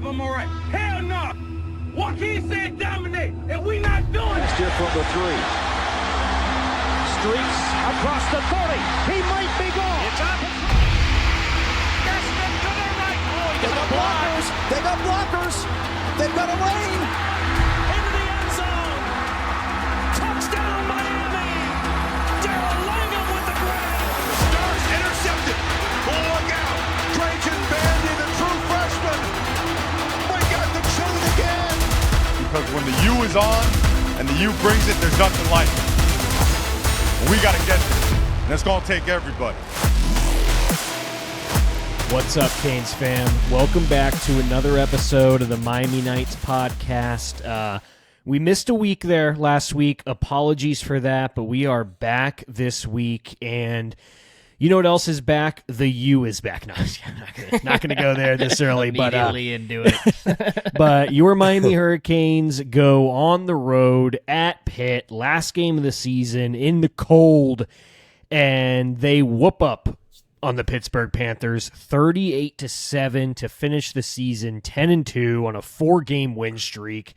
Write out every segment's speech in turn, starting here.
I'm all right. Hell no. Joaquin said dominate, and we not doing it. Steer from the 3. Streaks across the 30. He might be gone. It's up. Gaston to the right. Oh, they got blockers. They got blockers. They've got a lane. Into the end zone. Touchdown, Miami. Darrell Langham with the grab. Stars intercepted. Look out. Trajan Bandy, the true freshman. We got the truth again. Because when the U is on and the U brings it, there's nothing like it. We got to get this. And it's going to take everybody. What's up, Canes fam? Welcome back to another episode of the Miami Knights podcast. We missed a week there last week. Apologies for that, but we are back this week. And you know what else is back? The U is back. No, I'm not going to go there this early. Immediately into it. But your Miami Hurricanes go on the road at Pitt, last game of the season in the cold, and they whoop up on the Pittsburgh Panthers 38-7 to finish the season 10-2 on a 4-game win streak.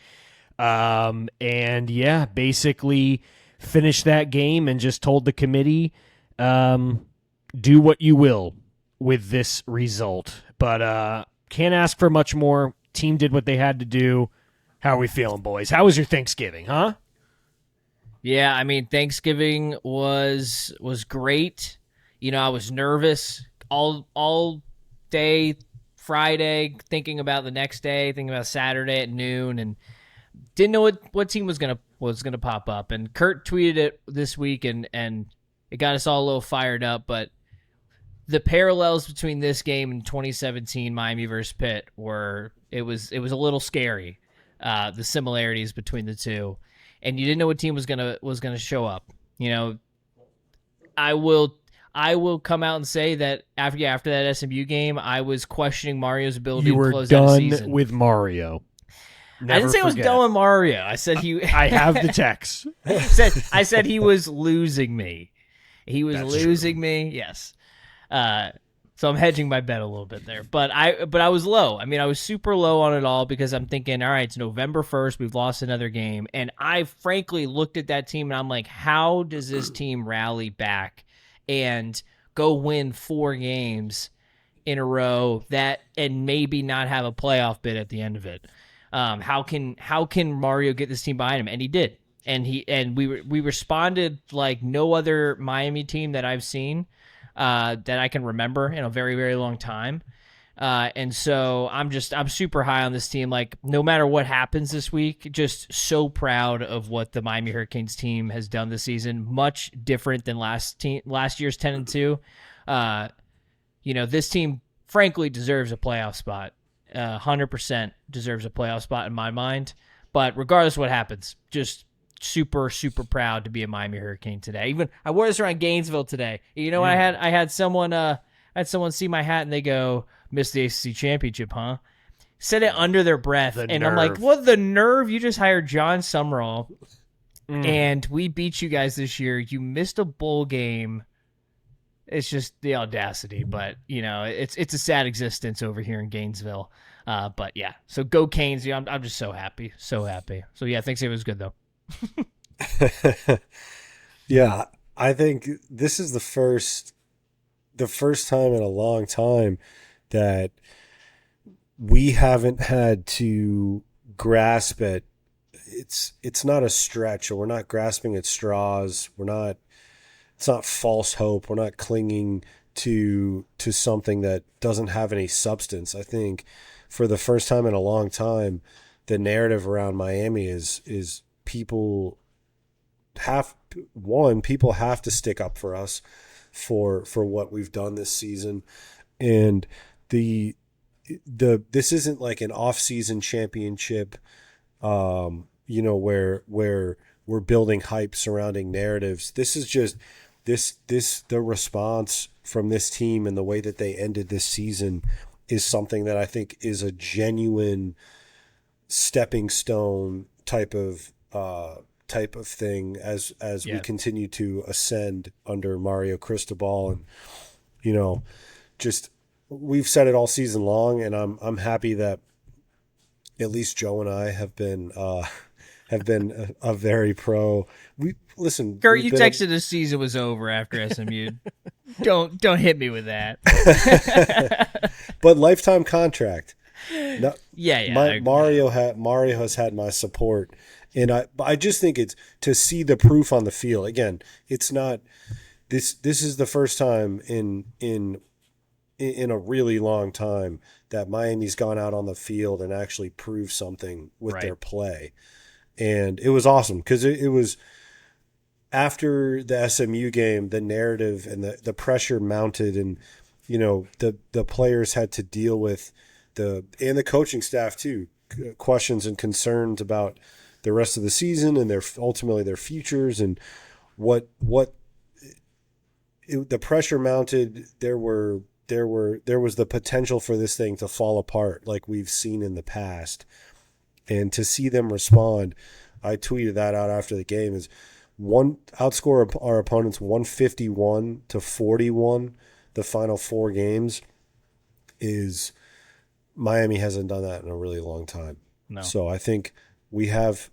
And yeah, basically finished that game and just told the committee, do what you will with this result. But can't ask for much more. Team did what they had to do. How are we feeling, boys? How was your Thanksgiving, huh? Yeah, I mean, Thanksgiving was great. You know, I was nervous all day Friday, thinking about the next day, thinking about Saturday at noon, and didn't know what team was gonna pop up. And Kurt tweeted it this week, and it got us all a little fired up. But the parallels between this game and 2017 Miami versus Pitt it was a little scary. The similarities between the two, and you didn't know what team was gonna show up. You know, I will come out and say that after that SMU game, I was questioning Mario's ability to close out a season. You were done with Mario. I didn't say I was done with Mario. I said I have the text. I said he was losing me. He was losing me. Yes. So I'm hedging my bet a little bit there. But I was low. I mean, I was super low on it all because I'm thinking, all right, it's November 1st. We've lost another game. And I frankly looked at that team and I'm like, how does this team rally back and go win 4 games in a row and maybe not have a playoff bid at the end of it? How can Mario get this team behind him? And he did. And we responded like no other Miami team that I've seen that I can remember in a very, very long time. And so I'm super high on this team. Like, no matter what happens this week, just so proud of what the Miami Hurricanes team has done this season. Much different than last year's 10-2. You know, this team frankly deserves a playoff spot. 100% deserves a playoff spot in my mind. But regardless of what happens, just super, super proud to be a Miami Hurricane today. Even I wore this around Gainesville today. You know, I had someone see my hat and they go, "Missed the ACC championship, huh?" Said it under their breath, and I'm like, "What the nerve? You just hired John Summerall, and we beat you guys this year. You missed a bowl game. It's just the audacity." But you know, it's a sad existence over here in Gainesville. But yeah, so go Canes! Yeah, I'm just so happy, so happy. So yeah, Thanksgiving was good though. Yeah, I think this is the first time in a long time that we haven't had to grasp at it's not a stretch, or we're not grasping at straws. It's not false hope. We're not clinging to something that doesn't have any substance. I think for the first time in a long time, the narrative around Miami is people have to stick up for us for what we've done this season. And this isn't like an off-season championship, you know, where we're building hype surrounding narratives. This is just the response from this team and the way that they ended this season is something that I think is a genuine stepping stone type of thing as we continue to ascend under Mario Cristobal. And you know, just we've said it all season long, and I'm happy that at least Joe and I have been a very pro. We listen. Kurt, we've you been texted the season was over after SMU. Don't hit me with that. but lifetime contract. No, Yeah. Mario has had my support, and I just think it's to see the proof on the field. Again, it's not this is the first time in a really long time that Miami's gone out on the field and actually proved something with their play. And it was awesome because it was after the SMU game, the narrative and the pressure mounted, and the players had to deal with and the coaching staff too, questions and concerns about the rest of the season and ultimately their futures, and the pressure mounted. There was the potential for this thing to fall apart like we've seen in the past. And to see them respond, I tweeted that out after the game, is outscore our opponents 151-41 the final 4 games. Is Miami hasn't done that in a really long time. No. So I think we have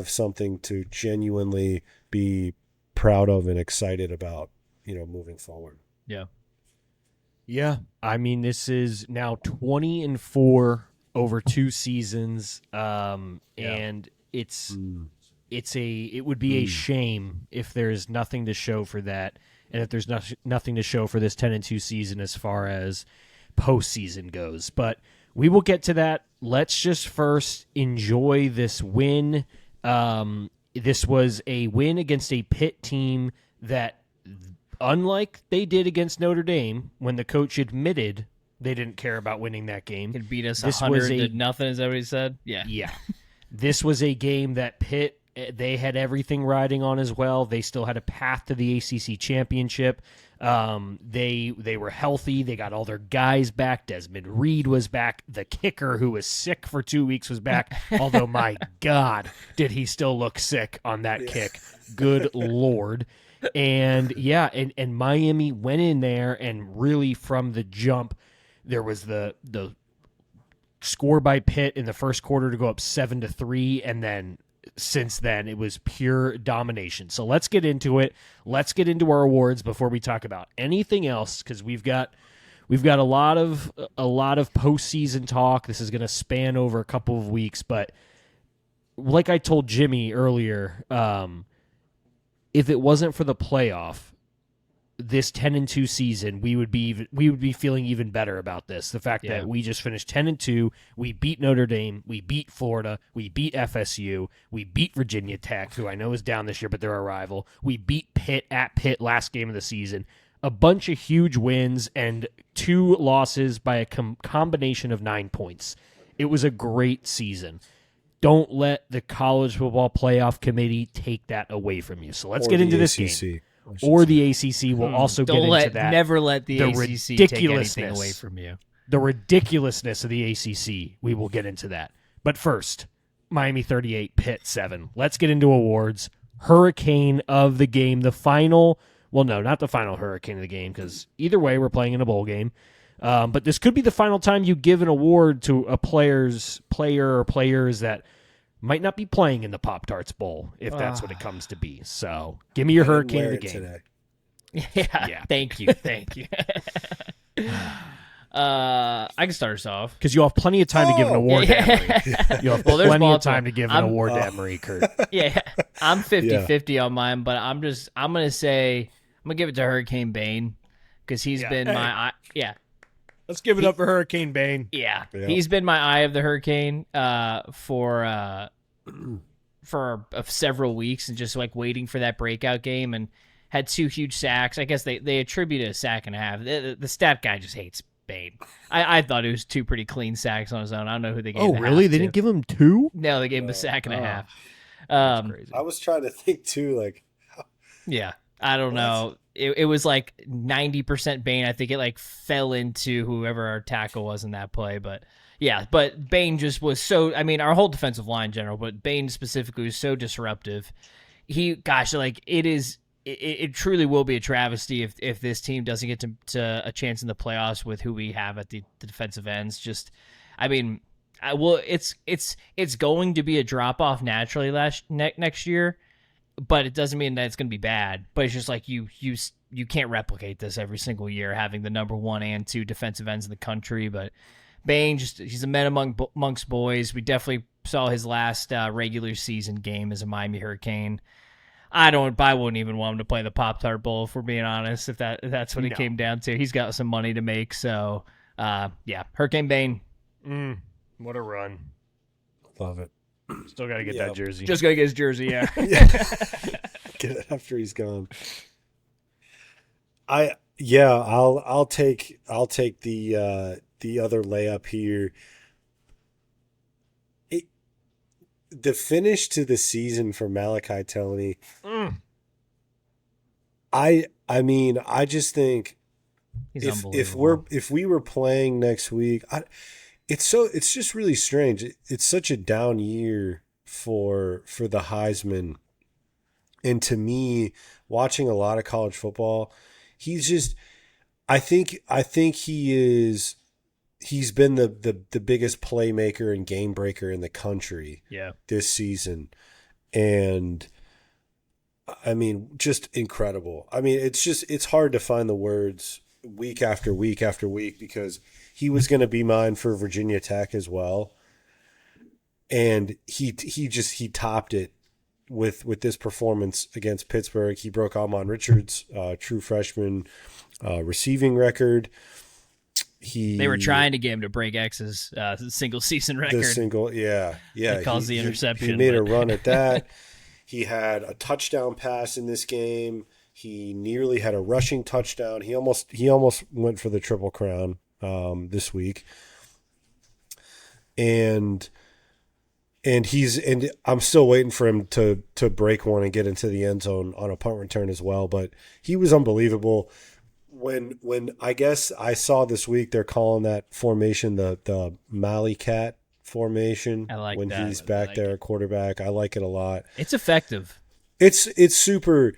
something to genuinely be proud of and excited about, moving forward. Yeah. Yeah. I mean, this is now 20-4 over 2 seasons. And it would be a shame if there's nothing to show for that, and if there's nothing to show for this 10-2 season as far as postseason goes. But we will get to that. Let's just first enjoy this win. This was a win against a Pitt team that, unlike they did against Notre Dame, when the coach admitted they didn't care about winning that game, Could beat us This 100-0, is that what he said? Yeah. Yeah. This was a game that Pitt, they had everything riding on as well. They still had a path to the ACC championship. They were healthy. They got all their guys back. Desmond Reed was back. The kicker, who was sick for 2 weeks, was back. Although, my God, did he still look sick on that kick. Good Lord. And, and Miami went in there, and really from the jump, there was the score by Pitt in the first quarter to go up 7-3, and then since then it was pure domination. So let's get into it. Let's get into our awards before we talk about anything else, because we've got a lot of postseason talk. This is going to span over a couple of weeks, but like I told Jimmy earlier, if it wasn't for the playoff, this 10-2 season, we would be feeling even better about this. The fact that we just finished 10-2, we beat Notre Dame, we beat Florida, we beat FSU, we beat Virginia Tech, who I know is down this year, but they're a rival. We beat Pitt at Pitt last game of the season. A bunch of huge wins and 2 losses by a combination of 9 points. It was a great season. Don't let the College Football Playoff Committee take that away from you. So let's get into this game. Or the ACC will also get into that. Never let the ACC take anything away from you. The ridiculousness of the ACC, we will get into that. But first, Miami 38, Pitt 7. Let's get into awards. Hurricane of the game, the final. Well, no, not the final hurricane of the game, because either way, we're playing in a bowl game. But this could be the final time you give an award to a player or players that might not be playing in the Pop-Tarts Bowl, if that's what it comes to be. So give me your hurricane of the game. Today. Yeah. Thank you. I can start us off. Because you have plenty of time to give an award to Emery. You have plenty of time to give an award to Emery, Kurt. Yeah, I'm 50-50 on mine, but I'm going to give it to Hurricane Bane, because he's been my Let's give it up for Hurricane Bane. Yeah, he's been my eye of the hurricane for several weeks, and just like waiting for that breakout game, and had 2 huge sacks. I guess they attribute a sack and a half. The stat guy just hates Bane. I thought it was 2 pretty clean sacks on his own. I don't know who they gave. Oh, really? They didn't give him 2? No, they gave him a sack and a half. That's crazy. I was trying to think too, like. Yeah, I don't know. It was like 90% Bane. I think it like fell into whoever our tackle was in that play. But yeah, but Bane just was so, I mean, our whole defensive line in general, but Bane specifically was so disruptive. It truly will be a travesty if this team doesn't get to a chance in the playoffs with who we have at the defensive ends. Just, I mean, Well, it's going to be a drop off naturally next year, but it doesn't mean that it's going to be bad. But it's just like you can't replicate this every single year, having the number 1 and 2 defensive ends in the country. But Bain, he's a man amongst boys. We definitely saw his last regular season game as a Miami Hurricane. I wouldn't even want him to play the Pop-Tart Bowl, if we're being honest, if that's what it came down to. He's got some money to make, so yeah, Hurricane Bain. What a run. Love it. Still got to get that jersey. Just got to get his jersey, yeah. Get it after he's gone. I'll take the other layup here. The finish to the season for Malachi Tony. I mean, I just think if we were playing next week, it's just really strange. It's such a down year for the Heisman. And to me, watching a lot of college football, I think he's been the biggest playmaker and game breaker in the country this season. And I mean, just incredible. I mean, it's hard to find the words week after week after week, because he was going to be mine for Virginia Tech as well. And he topped it with this performance against Pittsburgh. He broke Ahman Richards' true freshman receiving record. They were trying to get him to break X's single season record. He caused the interception. He made a run at that. He had a touchdown pass in this game. He nearly had a rushing touchdown. He almost went for the Triple Crown this week. And I'm still waiting for him to break one and get into the end zone on a punt return as well. But he was unbelievable. When I guess I saw this week they're calling that formation the Mally Cat formation. I like when that. he's back there at quarterback. I like it a lot. It's effective. It's super.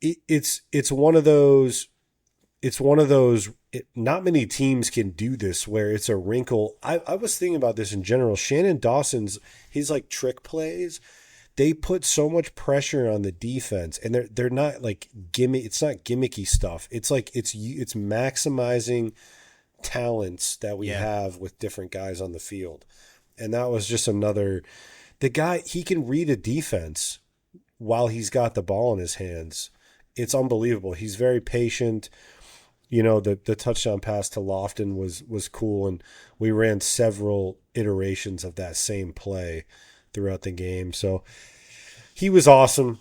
It's one of those. Not many teams can do this where it's a wrinkle. I was thinking about this in general. Shannon Dawson's his like trick plays. They put so much pressure on the defense, and they're not like gimmick. It's not gimmicky stuff. It's like it's maximizing talents that we have with different guys on the field, and that was just another. The guy, he can read a defense while he's got the ball in his hands. It's unbelievable. He's very patient. You know, the touchdown pass to Lofton was cool, and we ran several iterations of that same play throughout the game. So he was awesome.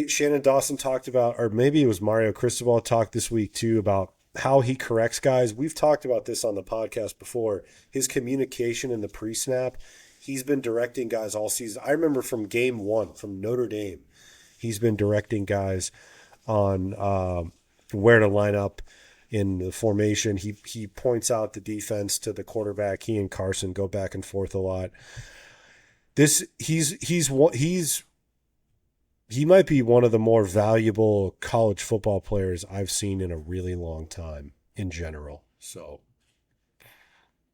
Shannon Dawson talked about, or maybe it was Mario Cristobal talked this week too, about how he corrects guys. We've talked about this on the podcast before. His communication in the pre-snap, he's been directing guys all season. I remember from game 1 from Notre Dame, he's been directing guys on where to line up in the formation. He points out the defense to the quarterback. He and Carson go back and forth a lot. He might be one of the more valuable college football players I've seen in a really long time in general. So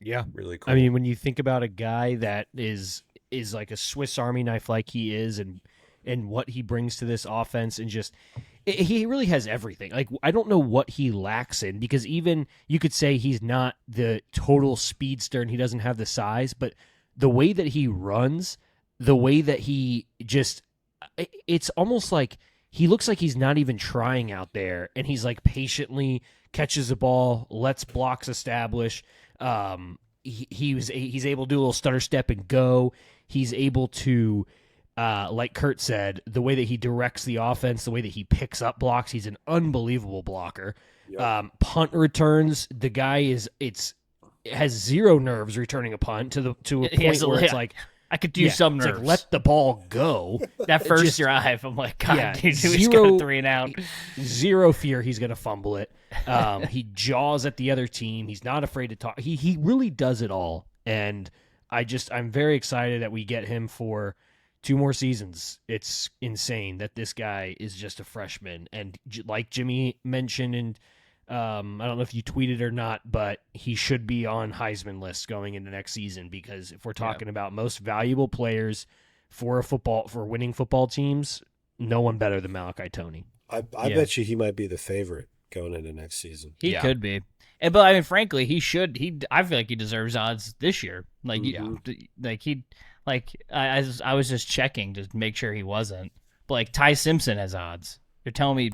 yeah, really cool. I mean, when you think about a guy that is like a Swiss Army knife like he is, and what he brings to this offense, and just he really has everything. Like, I don't know what he lacks in, because even you could say he's not the total speedster and he doesn't have the size, but the way that he runs, the way that he just, it's almost like he looks like he's not even trying out there, and he's like patiently catches the ball, lets blocks establish. He's able to do a little stutter step and go. He's able to, like Kurt said, the way that he directs the offense, the way that he picks up blocks, he's an unbelievable blocker. Yep. Punt returns, the guy has zero nerves returning a punt to a point where it's like, I could do some nerves. Like, let the ball go. That first drive, I'm like, God, dude, he's got 3 and out. Zero fear he's going to fumble it. He jaws at the other team. He's not afraid to talk. He really does it all. And I'm very excited that we get him for 2 more seasons. It's insane that this guy is just a freshman. And like Jimmy mentioned I don't know if you tweeted or not, but he should be on Heisman list going into next season because if we're talking about most valuable players for winning football teams, no one better than Malachi Toney. I bet you he might be the favorite going into next season. He could be. But I mean, frankly, he should. I feel like he deserves odds this year. Like, I was just checking to make sure he wasn't. But like Ty Simpson has odds. You're telling me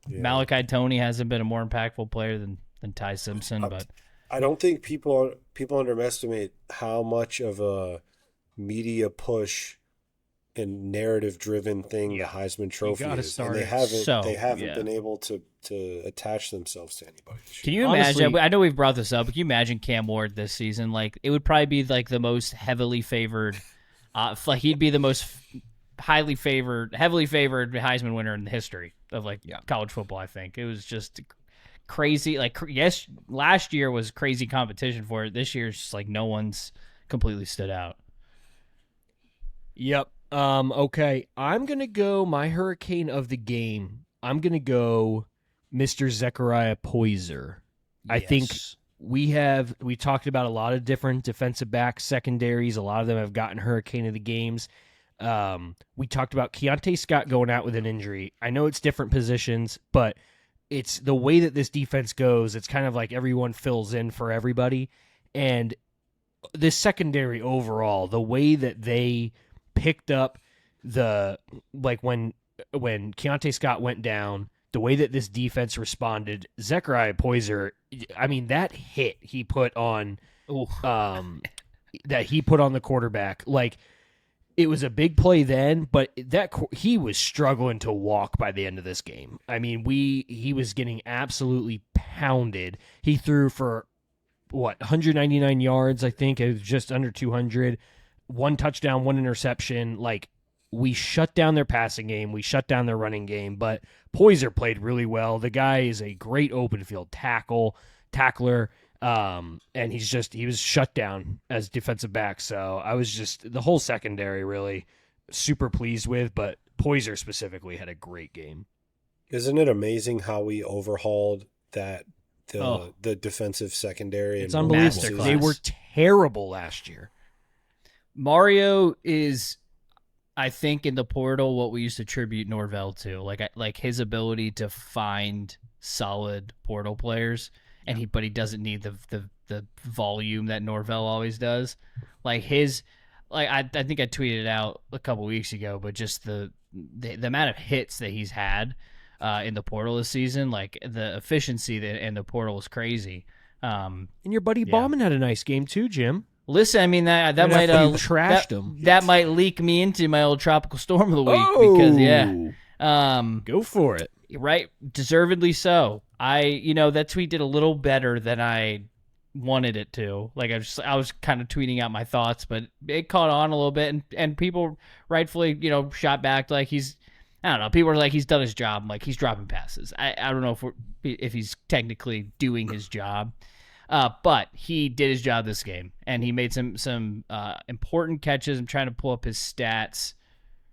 Malachi Toney hasn't been a more impactful player than Ty Simpson? But I don't think people underestimate how much of a media push and narrative-driven thing the Heisman Trophy is, and they haven't been able to attach themselves to anybody. Can you imagine? I know we've brought this up, but can you imagine Cam Ward this season? Like, it would probably be like the most heavily favored. Like he'd be the most heavily favored Heisman winner in the history of college football. I think it was just crazy. Like, yes, last year was crazy competition for it. This year's just like no one's completely stood out. Yep. Okay, I'm going to go my hurricane of the game. I'm going to go Mr. Zechariah Poyser. Yes. I think we talked about a lot of different defensive back secondaries. A lot of them have gotten hurricane of the games. We talked about Keontae Scott going out with an injury. I know it's different positions, but it's the way that this defense goes. It's kind of like everyone fills in for everybody. And this secondary overall, the way that they picked up when Keontae Scott went down, the way that this defense responded, Zechariah Poyser, I mean, that hit he put on the quarterback, like, it was a big play then, but he was struggling to walk by the end of this game. I mean, he was getting absolutely pounded. He threw for 199 yards, I think. It was just under 200. 1 touchdown, 1 interception. Like, we shut down their passing game. We shut down their running game. But Poyser played really well. The guy is a great open field tackler. And he was shut down as defensive back. So I was just, the whole secondary really super pleased with, but Poyser specifically had a great game. Isn't it amazing how we overhauled the defensive secondary? It's unbelievable. They were terrible last year. Mario is, I think, in the portal what we used to attribute Norvell to, like his ability to find solid portal players, but he doesn't need the volume that Norvell always does. I think I tweeted it out a couple weeks ago, but just the amount of hits that he's had in the portal this season, like the efficiency in the portal is crazy. And your buddy Bauman had a nice game too, Jim. Listen, I mean that might trashed him. That might leak me into my old tropical storm of the week because go for it. Right, deservedly so. That tweet did a little better than I wanted it to. Like I was kind of tweeting out my thoughts, but it caught on a little bit, and people rightfully shot back like I don't know. People are like he's done his job. I'm like he's dropping passes. I don't know if he's technically doing his job. But he did his job this game, and he made some important catches. I'm trying to pull up his stats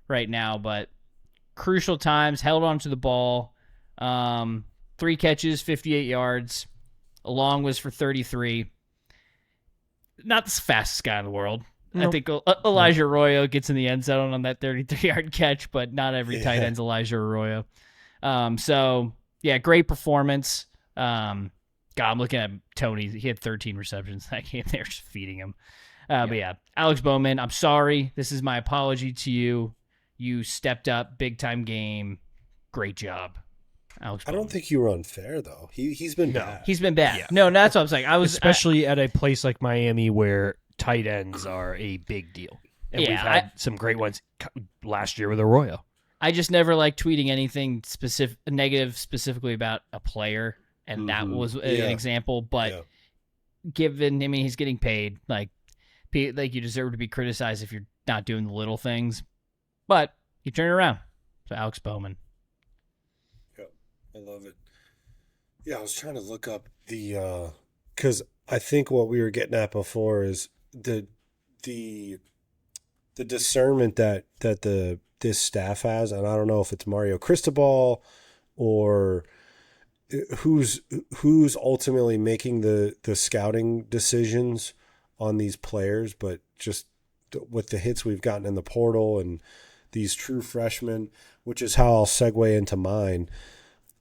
right now, but crucial times, held on to the ball, 3 catches, 58 yards. Long was for 33. Not the fastest guy in the world. Nope. I think Elijah Arroyo gets in the end zone on that 33-yard catch, but not every tight end's Elijah Arroyo. So, yeah, great performance. God, I'm looking at Tony. He had 13 receptions that game. They're just feeding him. But yeah, Alex Bowman, I'm sorry. This is my apology to you. You stepped up, big-time game. Great job, Alex Bowman. I don't think you were unfair, though. He's been bad. He's been bad. Yeah. No, that's what I'm saying. Especially at a place like Miami where tight ends are a big deal. And we've had some great ones last year with Arroyo. I just never like tweeting anything negative specifically about a player. And that was an example, but given, I mean, he's getting paid. Like you deserve to be criticized if you're not doing the little things, but you turn it around. So Alex Bowman. Yeah, I love it. Yeah, I was trying to look up because I think what we were getting at before is the discernment that this staff has, and I don't know if it's Mario Cristobal or who's ultimately making the scouting decisions on these players, but just with the hits we've gotten in the portal and these true freshmen, which is how I'll segue into mine.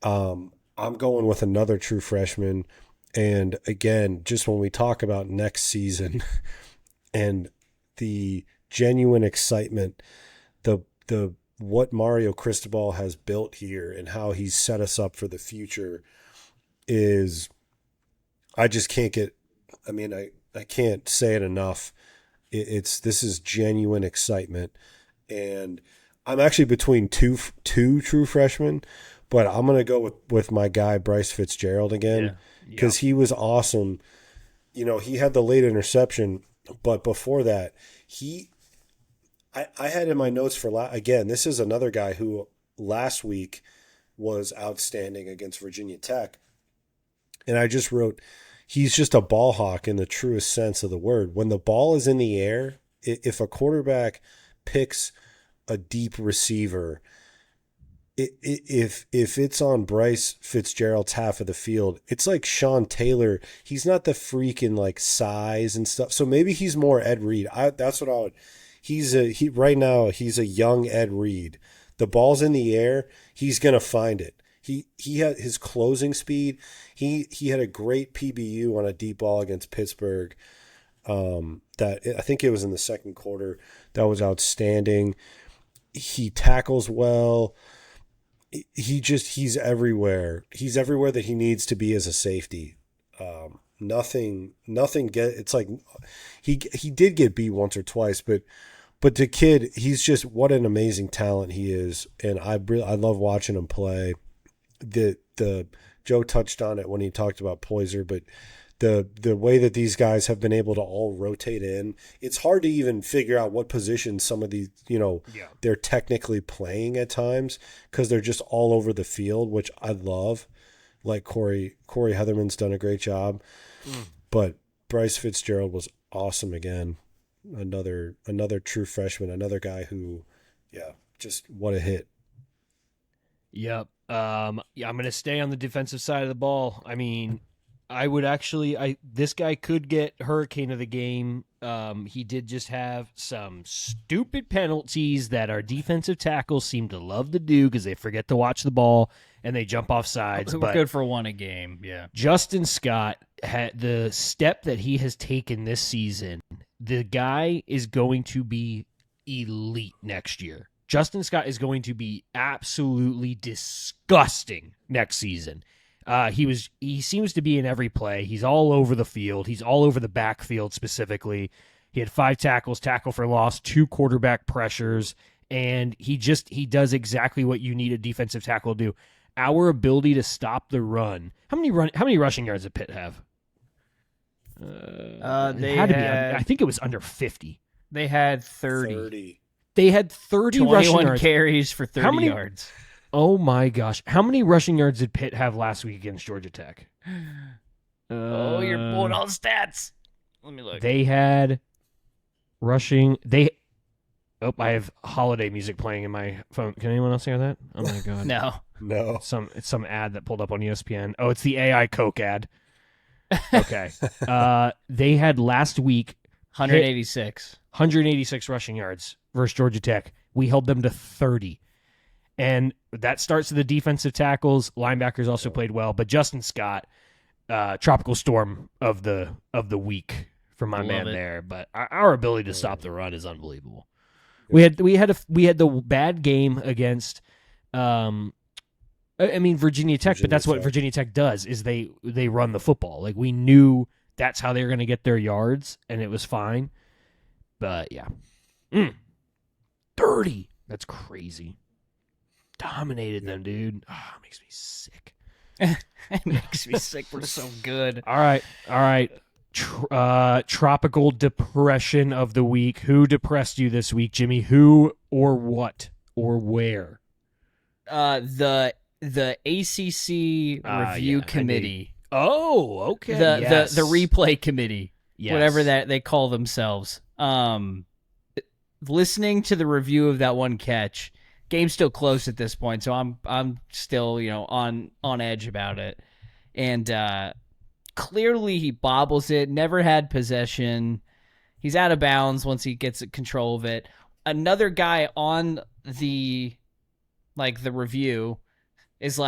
I'm going with another true freshman. And again, just when we talk about next season and the genuine excitement, the what Mario Cristobal has built here and how he's set us up for the future is, I just can't get, I mean, I can't say it enough. This is genuine excitement. And I'm actually between two true freshmen, but I'm going to go with my guy, Bryce Fitzgerald again, because he was awesome. You know, he had the late interception, but before that, I had in my notes for, again, this is another guy who last week was outstanding against Virginia Tech. And I just wrote, he's just a ball hawk in the truest sense of the word. When the ball is in the air, if a quarterback picks a deep receiver, if it's on Bryce Fitzgerald's half of the field, it's like Sean Taylor. He's not the freak in like size and stuff. So maybe he's more Ed Reed. That's what I would. Right now he's a young Ed Reed. The ball's in the air, he's gonna find it. He had his closing speed. He had a great PBU on a deep ball against Pittsburgh. That I think it was in the second quarter. That was outstanding. He tackles well. He's everywhere. He's everywhere that he needs to be as a safety. It's like he did get beat once or twice, but the kid, he's just, what an amazing talent he is, and I love watching him play. The Joe touched on it when he talked about Poyser, but the way that these guys have been able to all rotate in, it's hard to even figure out what position some of these, they're technically playing at times, because they're just all over the field, which I love. Like Corey Heatherman's done a great job, but Bryce Fitzgerald was awesome again. Another true freshman, another guy who, just what a hit. Yep. I'm going to stay on the defensive side of the ball. I mean, I would actually, this guy could get Hurricane of the game. He did just have some stupid penalties that our defensive tackles seem to love to do because they forget to watch the ball and they jump off sides. We're good for one a game, yeah. Justin Scott, had the step that he has taken this season, the guy is going to be elite next year. Justin Scott is going to be absolutely disgusting next season. He seems to be in every play. He's all over the field. He's all over the backfield specifically. He had 5 tackles, tackle for loss, 2 quarterback pressures, and he does exactly what you need a defensive tackle to do. Our ability to stop the run. How many rushing yards did Pitt have? They had to be. had, I think it was under 50. They had 30. They had 30 rushing 21 yards. carries for 30 yards. Oh my gosh. How many rushing yards did Pitt have last week against Georgia Tech? You're pulling all the stats. Let me look. They had rushing. I have holiday music playing in my phone. Can anyone else hear that? Oh my god. No. It's some ad that pulled up on ESPN. Oh, it's the AI Coke ad. Okay. They had last week 186 rushing yards versus Georgia Tech. We held them to 30. And that starts with the defensive tackles. Linebackers also played well, but Justin Scott, tropical storm of the week for my man there. But our ability to stop the run is unbelievable. We had the bad game against Virginia Tech, but that's what Virginia Tech does is they run the football. Like, we knew that's how they were going to get their yards, and it was fine. But yeah. 30. That's crazy. Dominated them, dude. Oh, it makes me sick. It makes me sick. We're so good. All right. Tropical depression of the week. Who depressed you this week, Jimmy? Who or what or where? The ACC review committee. Oh, okay. The replay committee. Yes. Whatever that they call themselves. Listening to the review of that one catch, game's still close at this point, so I'm still on edge about it. And clearly he bobbles it. Never had possession. He's out of bounds once he gets control of it. Another guy on the review is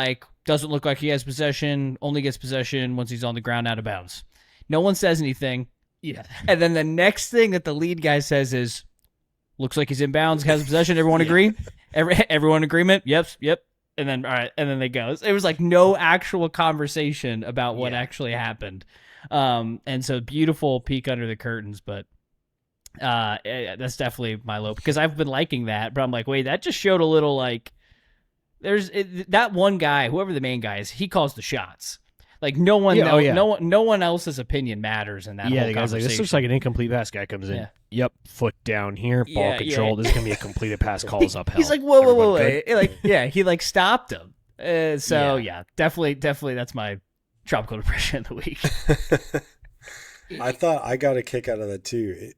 doesn't look like he has possession. Only gets possession once he's on the ground out of bounds. No one says anything. Yeah. And then the next thing that the lead guy says is, looks like he's in bounds, has possession. Everyone agree? Everyone agreement? Yep. And then, all right. And then they go. It was no actual conversation about what actually happened. And so beautiful peek under the curtains, but that's definitely my low because I've been liking that, but I'm like, wait, that just showed a little that one guy, whoever the main guy is, he calls the shots. No one, no one else's opinion matters in that. Yeah, whole the guy's like, this looks like an incomplete pass. Guy comes in. Yeah. Yep, foot down here, ball control. This is gonna be a completed pass. Calls uphill. He's like, whoa. He stopped him. Definitely, that's my tropical depression of the week. I thought I got a kick out of that too.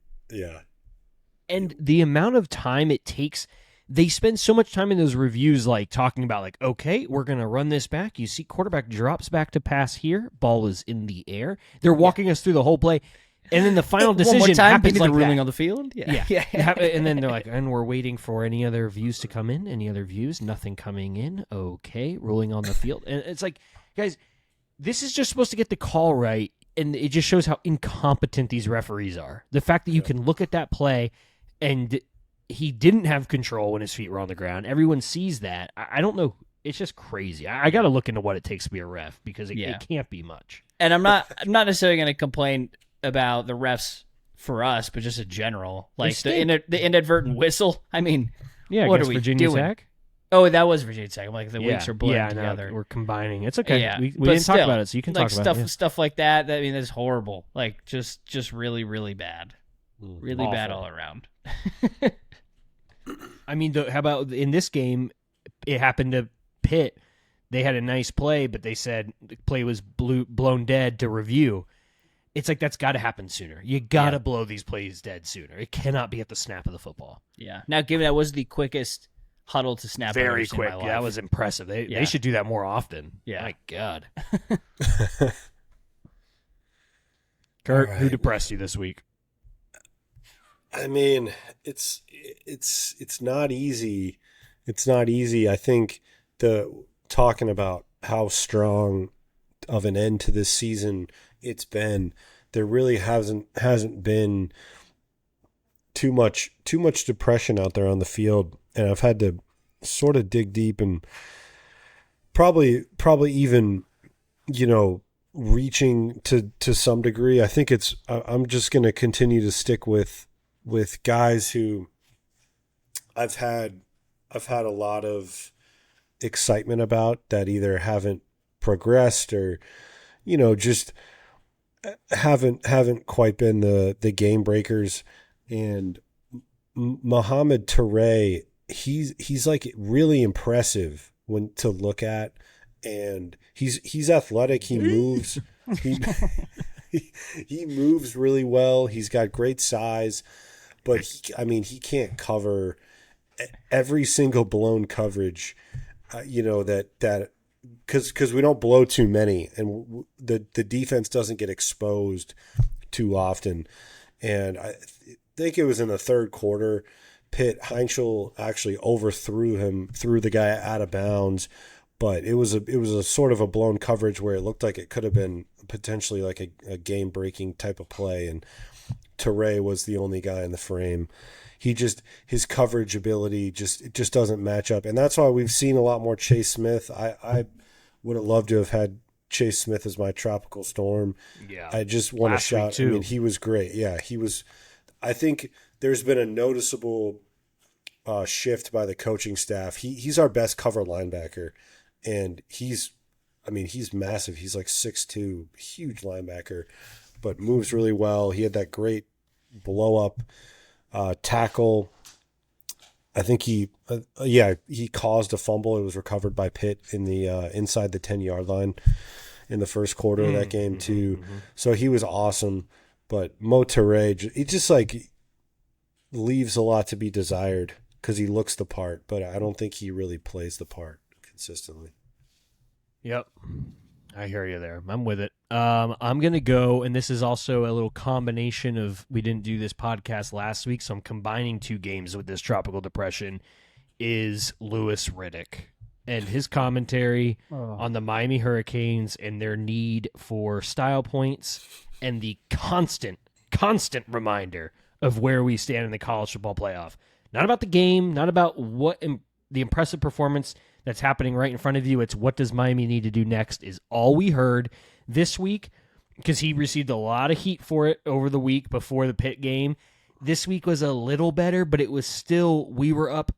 And the amount of time it takes. They spend so much time in those reviews, talking about, okay, we're going to run this back. You see quarterback drops back to pass here. Ball is in the air. They're walking us through the whole play. And then the final decision one more time, happens like ruling that. on the field? Yeah. And then they're like, and we're waiting for any other views to come in. Any other views? Nothing coming in. Okay, ruling on the field. And it's like, guys, this is just supposed to get the call right. And it just shows how incompetent these referees are. The fact that you can look at that play and he didn't have control when his feet were on the ground. Everyone sees that. I don't know. It's just crazy. I got to look into what it takes to be a ref because it can't be much. And I'm not necessarily going to complain about the refs for us, but just in general, the inadvertent whistle. I mean, what are we Virginia doing? Tech? Oh, that was Virginia Tech. The weeks are blending together. We're combining. It's okay. Yeah, we didn't talk about it, so you can talk about it. Stuff like that. I mean, that's horrible. Just really, really bad. Really bad all around. I mean, how about in this game? It happened to Pitt. They had a nice play, but they said the play was blown dead to review. It's that's got to happen sooner. You got to blow these plays dead sooner. It cannot be at the snap of the football. Yeah. Now, given that was the quickest huddle to snap, very quick. That was impressive. They should do that more often. Yeah. My God. Kurt, who depressed you this week? I mean, it's not easy. It's not easy. I think talking about how strong of an end to this season it's been, there really hasn't been too much depression out there on the field, and I've had to sort of dig deep and probably even reaching to some degree. I think I'm just going to continue to stick with guys who I've had a lot of excitement about that either haven't progressed or just haven't quite been the game breakers. And Mohamed Toure, he's really impressive to look at, and he's athletic. He moves. He moves really well. He's got great size, but he can't cover every single blown coverage. That because we don't blow too many, and the defense doesn't get exposed too often. And I think it was in the third quarter, Heinschel actually overthrew the guy out of bounds. But it was a sort of a blown coverage where it looked like it could have been potentially like a game-breaking type of play, and Toure was the only guy in the frame. His coverage ability just doesn't match up, and that's why we've seen a lot more Chase Smith. I would have loved to have had Chase Smith as my tropical storm. Yeah, I just want to shout. I mean, he was great. Yeah, he was. I think there's been a noticeable shift by the coaching staff. He's our best cover linebacker. And he's massive. He's 6'2", huge linebacker, but moves really well. He had that great blow-up tackle. I think he caused a fumble. It was recovered by Pitt in the inside the 10-yard line in the first quarter of that game too. So he was awesome. But Mo Toure, he just leaves a lot to be desired because he looks the part, but I don't think he really plays the part consistently. Yep. I hear you there. I'm with it. I'm going to go, and this is also a little combination of, we didn't do this podcast last week, so I'm combining two games with this tropical depression, is Louis Riddick and his commentary on the Miami Hurricanes and their need for style points and the constant reminder of where we stand in the college football playoff. Not about the game, not about the impressive performance that's happening right in front of you. It's what does Miami need to do next is all we heard this week, because he received a lot of heat for it over the week before the Pitt game. This week was a little better, but it was still, we were up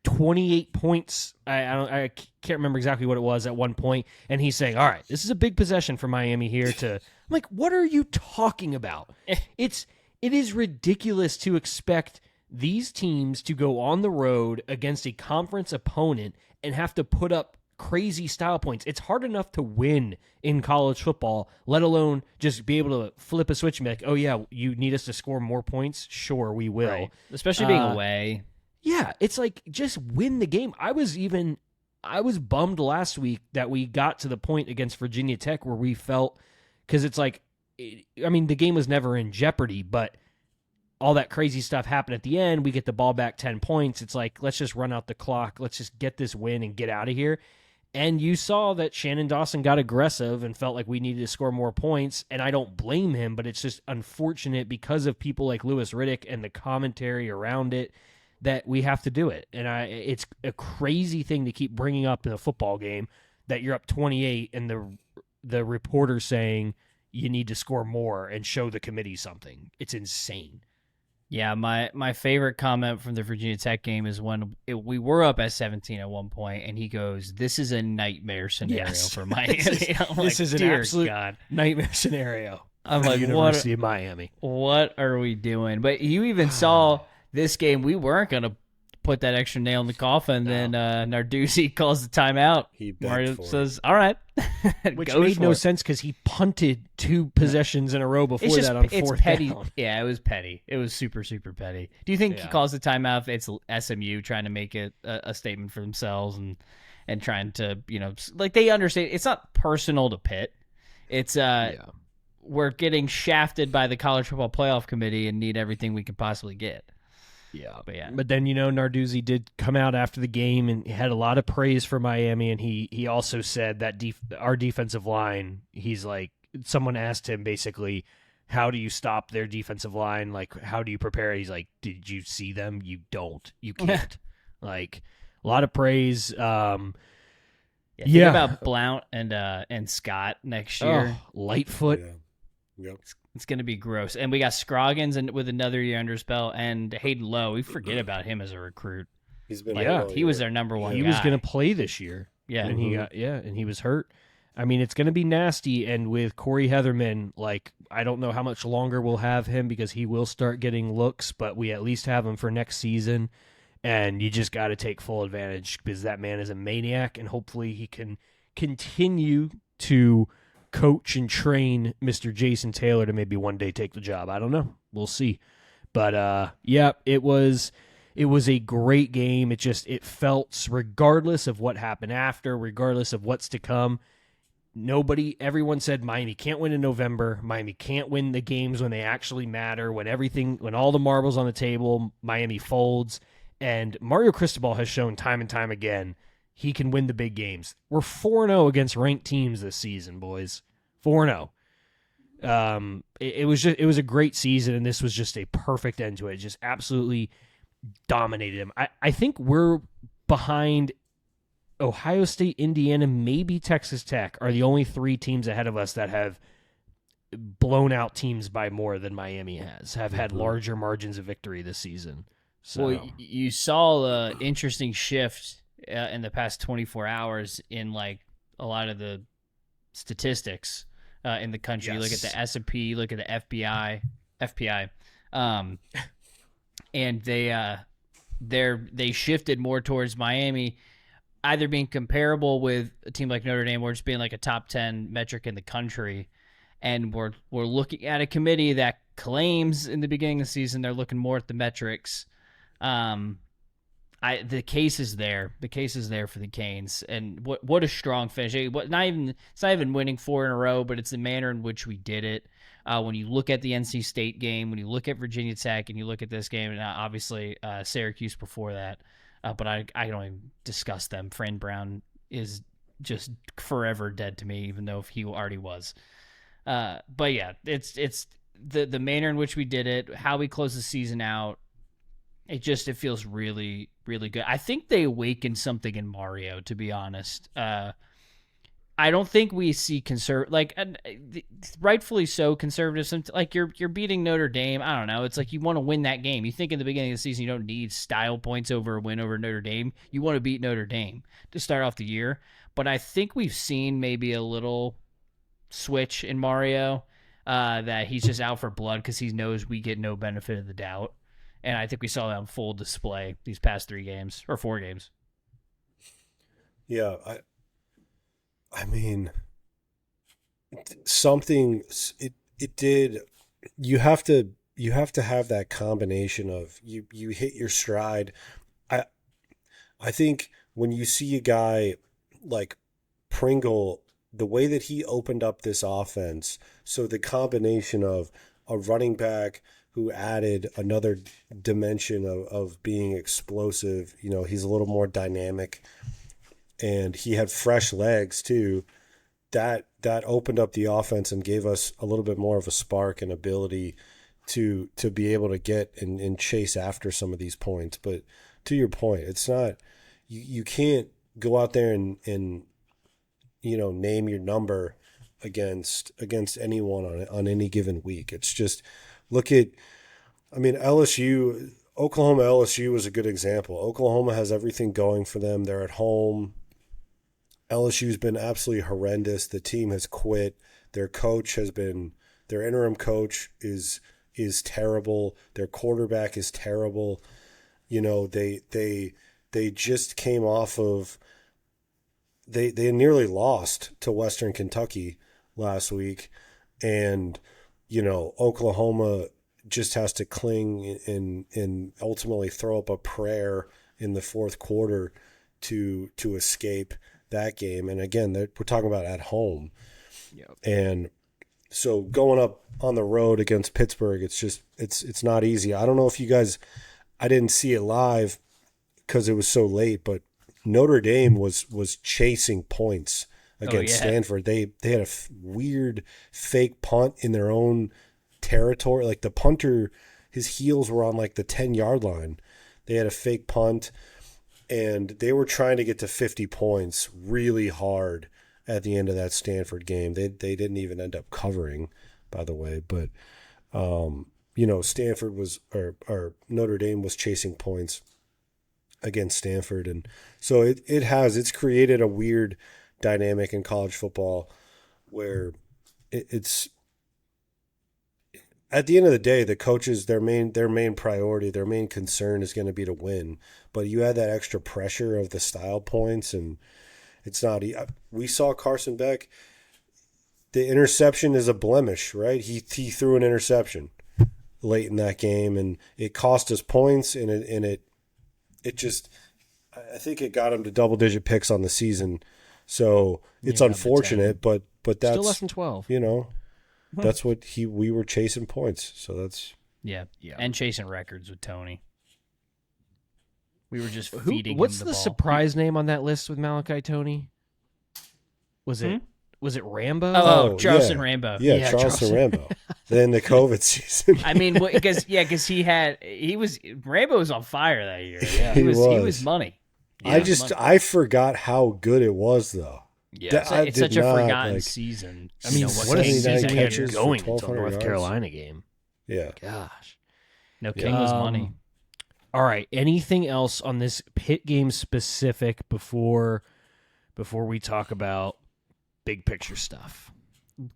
28 points. I can't remember exactly what it was at one point, and he's saying, all right, this is a big possession for Miami here to, I'm like, what are you talking about? It is ridiculous to expect these teams to go on the road against a conference opponent and have to put up crazy style points. It's hard enough to win in college football, let alone just be able to flip a switch and be like, oh yeah, you need us to score more points? Sure, we will. Right. Especially being away. Yeah, it's like, just win the game. I was bummed last week that we got to the point against Virginia Tech where we felt, because it's like, I mean, the game was never in jeopardy, but all that crazy stuff happened at the end. We get the ball back 10 points. It's like, let's just run out the clock. Let's just get this win and get out of here. And you saw that Shannon Dawson got aggressive and felt like we needed to score more points. And I don't blame him, but it's just unfortunate because of people like Louis Riddick and the commentary around it that we have to do it. And it's a crazy thing to keep bringing up in a football game that you're up 28 and the reporter saying you need to score more and show the committee something. It's insane. Yeah, my favorite comment from the Virginia Tech game is when we were up at 17 at one point, and he goes, "This is a nightmare scenario for Miami." This is an absolute nightmare scenario. I'm like, University of Miami. What are we doing? But you even saw this game. We weren't going to put that extra nail in the coffin. No. Then Narduzzi calls the timeout. Mario says, "All right," which made no sense because he punted 2 possessions in a row before that on fourth petty. down. Yeah, it was petty. It was super, super petty. Do you think he calls the timeout? It's SMU trying to make it a statement for themselves and trying to, like, they understand it's not personal to Pitt. It's we're getting shafted by the College Football Playoff Committee and need everything we can possibly get. But then, Narduzzi did come out after the game and had a lot of praise for Miami, and he also said that our defensive line, he's like, someone asked him basically, how do you stop their defensive line? Like, how do you prepare? He's like, did you see them? You don't. You can't. Like, a lot of praise. Think about Blount and Scott next year. Lightfoot. Yeah. Yep. It's going to be gross. And we got Scroggins with another year under his belt, and Hayden Lowe. We forget about him as a recruit. He's been he was their number one guy. He was going to play this year. Yeah. And he was hurt. I mean, it's going to be nasty. And with Corey Heatherman, like, I don't know how much longer we'll have him because he will start getting looks, but we at least have him for next season. And you just got to take full advantage because that man is a maniac, and hopefully he can continue to coach and train Mr. Jason Taylor to maybe one day take the job. I don't know. We'll see. But it was a great game. It felt, regardless of what happened after, regardless of what's to come, everyone said Miami can't win in November. Miami can't win the games when they actually matter, when all the marbles on the table, Miami folds. And Mario Cristobal has shown time and time again he can win the big games. We're 4-0 against ranked teams this season, boys. 4-0. It was a great season, and this was just a perfect end to it. It just absolutely dominated him. I think we're behind Ohio State, Indiana, maybe Texas Tech are the only 3 teams ahead of us that have blown out teams by more than Miami have had larger margins of victory this season. So, well, you saw the interesting shift in the past 24 hours in, like, a lot of the statistics in the country. Yes. You look at the S&P, look at the FPI, and they shifted more towards Miami either being comparable with a team like Notre Dame or just being like a top 10 metric in the country. And we're looking at a committee that claims in the beginning of the season they're looking more at the metrics. The case is there. The case is there for the Canes, and what a strong finish. It's not even winning 4 in a row, but it's the manner in which we did it. When you look at the NC State game, when you look at Virginia Tech, and you look at this game, and obviously Syracuse before that, but I don't even discuss them. Fran Brown is just forever dead to me, even though he already was. But yeah, it's the manner in which we did it, how we closed the season out. It feels really, really good. I think they awakened something in Mario, to be honest. I don't think we see rightfully so conservative. Like you're beating Notre Dame. I don't know. It's like you want to win that game. You think in the beginning of the season you don't need style points over a win over Notre Dame. You want to beat Notre Dame to start off the year. But I think we've seen maybe a little switch in Mario that he's just out for blood because he knows we get no benefit of the doubt. And I think we saw that on full display these past 3 games or 4 games. Yeah, I mean, something it did. You have to have that combination of you hit your stride. I think when you see a guy like Pringle, the way that he opened up this offense, so the combination of a running back who added another dimension of being explosive. You know, he's a little more dynamic, and he had fresh legs too. That opened up the offense and gave us a little bit more of a spark and ability to be able to get and chase after some of these points. But to your point, it's not you can't go out there and name your number against anyone on any given week. It's just look at, LSU, Oklahoma LSU was a good example. Oklahoma has everything going for them. They're at home. LSU's been absolutely horrendous. The team has quit. Their interim coach is terrible. Their quarterback is terrible. You know, they just came off of, they nearly lost to Western Kentucky last week, and Oklahoma just has to cling and ultimately throw up a prayer in the fourth quarter to escape that game. And again, we're talking about at home. Yep. And so going up on the road against Pittsburgh, it's not easy. I don't know if you guys, I didn't see it live because it was so late, but Notre Dame was chasing points against Stanford. They had a weird fake punt in their own territory. Like the punter, his heels were on like the 10-yard line. They had a fake punt, and they were trying to get to 50 points really hard at the end of that Stanford game. They didn't even end up covering, by the way. But Stanford was or Notre Dame was chasing points against Stanford, and so it's created a weird dynamic in college football where it's at the end of the day, the coaches, their main priority, their main concern is going to be to win. But you add that extra pressure of the style points, and it's not. We saw Carson Beck. The interception is a blemish, right? He threw an interception late in that game, and it cost us points, and it just, I think it got him to double-digit picks on the season. So it's unfortunate, but that's still less than 12. That's what we were chasing points. So that's and chasing records with Tony. We were just feeding him what's the the ball. surprise name on that list with Malachi Tony? Was it Rambo? Oh, Charleston Rambo. Yeah, Charleston Rambo. Then the COVID season. I mean, because Rambo was on fire that year. Yeah, he was money. Yeah, I forgot how good it was though. Yeah, it's such a forgotten season. I mean, what a season he had going until North Carolina game. Yeah. Gosh. No, King was money. All right. Anything else on this Pitt game specific before we talk about big picture stuff?